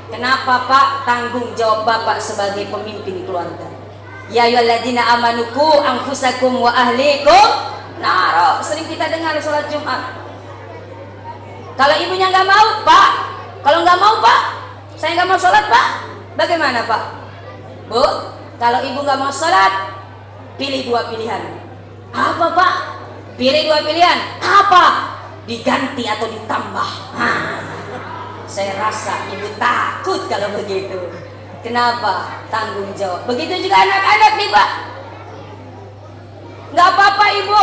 Kenapa Pak? Tanggung jawab Bapak sebagai pemimpin keluarga. Ya ayyuhalladzina amanuku anfusakum wa ahlikum naro. Sering kita dengar sholat Jumat. Kalau ibunya nggak mau, Pak. Kalau nggak mau, Pak, saya nggak mau sholat, Pak. Bagaimana, Pak? Bu, kalau ibu nggak mau sholat, pilih 2 pilihan. Apa, Pak? Pilih 2 pilihan. Apa? Diganti atau ditambah. Saya rasa ibu takut kalau begitu. Kenapa? Tanggung jawab. Begitu juga anak-anak nih, Pak. Nggak apa-apa, Ibu.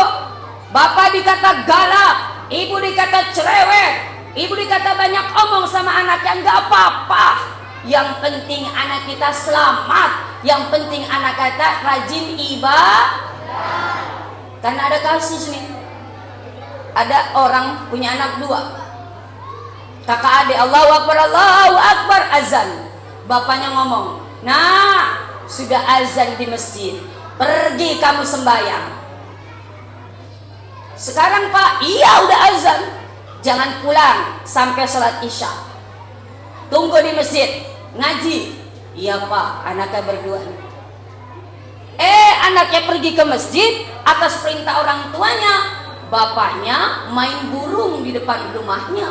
Bapak dikata galak, Ibu dikata cerewet, Ibu dikata banyak omong sama anaknya, nggak apa-apa. Yang penting anak kita selamat, yang penting anak kita rajin ibadah. Karena ada kasus nih, ada orang punya anak 2, kakak adik, Allahu Akbar, azan. Bapaknya ngomong, nah sudah azan di masjid, pergi kamu sembahyang. Sekarang Pak, iya udah azan, jangan pulang sampai sholat isya, tunggu di masjid ngaji. Iya Pak, anaknya berdua. Anaknya pergi ke masjid atas perintah orang tuanya, bapaknya main burung di depan rumahnya.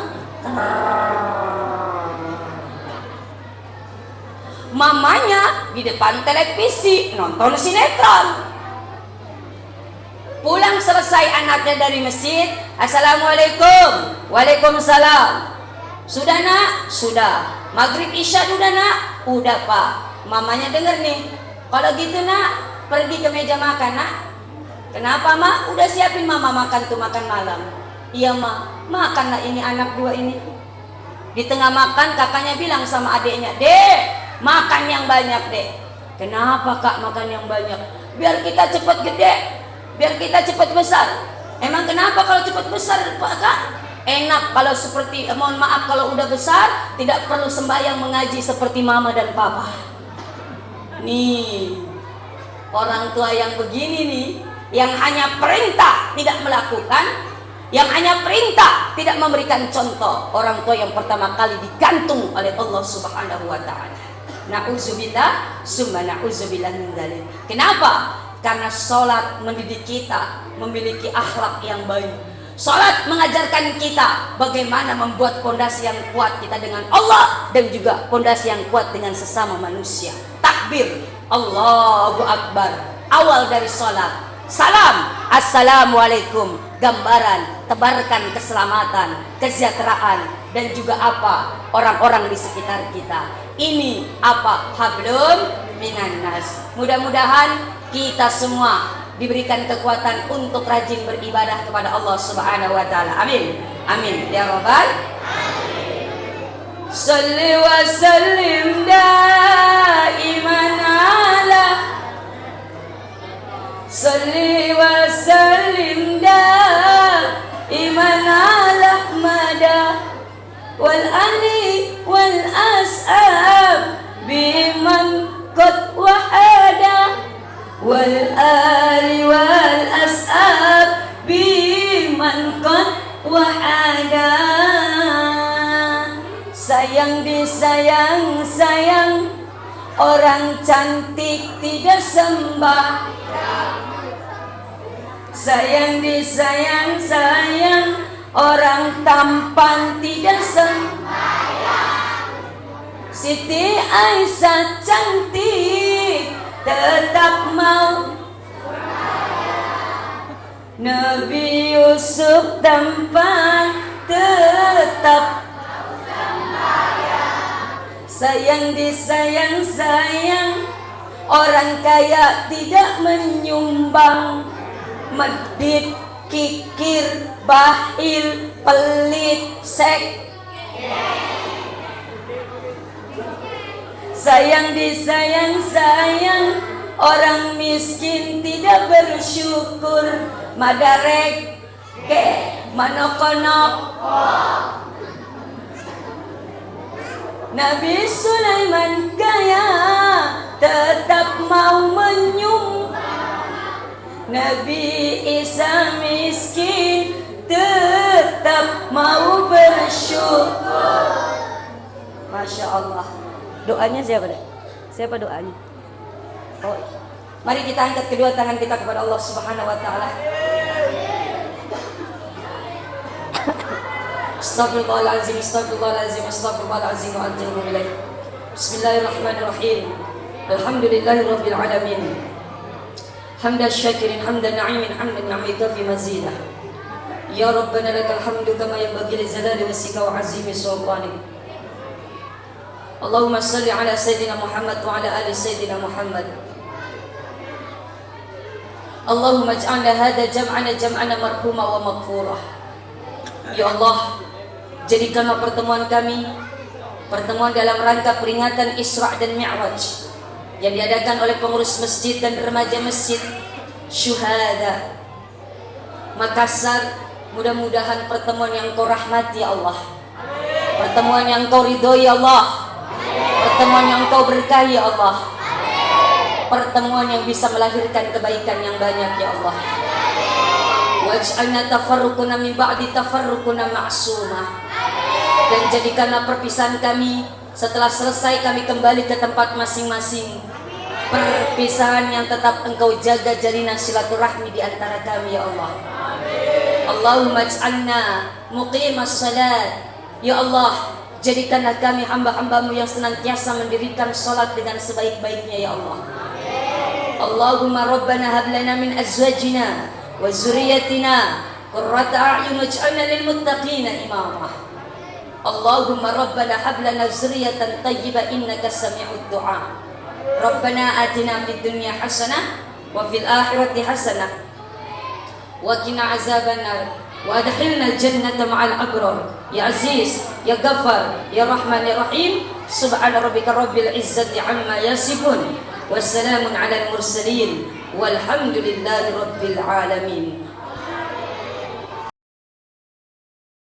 Mamanya di depan televisi nonton sinetron. Pulang selesai anaknya dari masjid, Assalamualaikum. Waalaikumsalam. Sudah nak? Sudah. Maghrib isya udah nak? Udah Pak. Mamanya denger nih, kalau gitu nak, pergi ke meja makan nak. Kenapa mak? Udah siapin mama makan tuh, makan malam. Iya mak, makan lah ini anak 2 ini. Di tengah makan kakaknya bilang sama adiknya, Dek, makan yang banyak dek. Kenapa kak makan yang banyak? Biar kita cepat gede, biar kita cepat besar. Emang kenapa kalau cepat besar Pak Kak? Enak kalau seperti, mohon maaf, kalau udah besar tidak perlu sembahyang mengaji seperti mama dan papa. Nih, orang tua yang begini nih, yang hanya perintah tidak melakukan, yang hanya perintah tidak memberikan contoh, orang tua yang pertama kali digantung oleh Allah Subhanahu wa taala. Na'udzubillah, summa na'udzubillah min dzalik. Kenapa? Karena sholat mendidik kita memiliki akhlak yang baik. Sholat mengajarkan kita bagaimana membuat pondasi yang kuat kita dengan Allah dan juga pondasi yang kuat dengan sesama manusia. Takbir, Allahu Akbar, awal dari sholat. Salam, Assalamualaikum, gambaran tebarkan keselamatan, kesejahteraan dan juga apa orang-orang di sekitar kita. Ini apa? Hablum minan nas. Mudah-mudahan kita semua diberikan kekuatan untuk rajin beribadah kepada Allah Subhanahu wa taala. Amin. Amin ya rabbal alamin. Shalli wa sallim daiman ala, shalli wa sallim daiman ala mada wal ali wal ashab biman qad wahada wal ali wal ashab biman qad wahada. Sayang disayang sayang, orang cantik tidak sembah. Sayang disayang sayang, orang tampan tidak sembahyang. Siti Aisyah cantik tetap mau sembahyang. Nabi Yusuf tampan tetap sembahyang. Sayang disayang sayang, orang kaya tidak menyumbang. Medit, kikir, bahil, pelit, sek. Sayang disayang sayang, orang miskin tidak bersyukur. Madarek ke manokonok. Nabi Sulaiman kaya tetap mau menyumbang. Nabi Isa miskin tetap mau bersyukur. Masya Allah. Doanya siapa deh? Siapa doanya? Oh, mari kita angkat kedua tangan kita kepada Allah Subhanahu wa taala. Astaghfirullahalazim, astaghfirullahalazim, astaghfirullahalazim wa atubu ilaih. Bismillahirrahmanirrahim. Alhamdulillahirabbil alamin. Hamdan syakirin, hamdan na'imin, hamdan na'mika fi mazidah. Ya Rabbana lakal hamdu kama yanbaghi li jalali wajhika wa 'azimi sultanik. Allahumma salli ala Sayyidina Muhammad wa ala ali Sayyidina Muhammad. Allahumma ij'alna hadha jam'ana jam'ana marhuma wa maghfurah. Ya Allah, jadikanlah pertemuan kami pertemuan dalam rangka peringatan Isra dan Mi'raj yang diadakan oleh pengurus masjid dan remaja masjid Syuhada Makassar. Mudah-mudahan pertemuan yang Kau rahmati ya Allah, pertemuan yang Kau ridhoi ya Allah, pertemuan yang Kau berkahi ya Allah, pertemuan yang bisa melahirkan kebaikan yang banyak ya Allah. Waj'alna tafarruquna min ba'di tafarruquna ma'sumah, dan jadikanlah perpisahan kami setelah selesai kami kembali ke tempat masing-masing, perpisahan yang tetap Engkau jaga jalinan silaturahmi di antara kami ya Allah. Allahumma ij'alna muqimas salat, ya Allah, jadikanlah kami hamba-Hambamu yang senantiasa mendirikan salat dengan sebaik-baiknya ya Allah. Allahumma rabbana hab lana min azwajina wa zurriyyatina qurrata a'yun waj'alna lil muttaqina imama. Allahumma rabbana hab lana zurriyatan tayyibah innaka sami'ud du'a. Rabbana atina fid dunya hasanah wa fil akhirati hasanah wa qina azabannar wa adkhilna jannata ma'al abrar ya aziz ya ghaffar ya rahman ya rahim. Subhana rabbika rabbil izzati amma yasifun wassalamun 'alal mursalin walhamdulillahi rabbil alamin.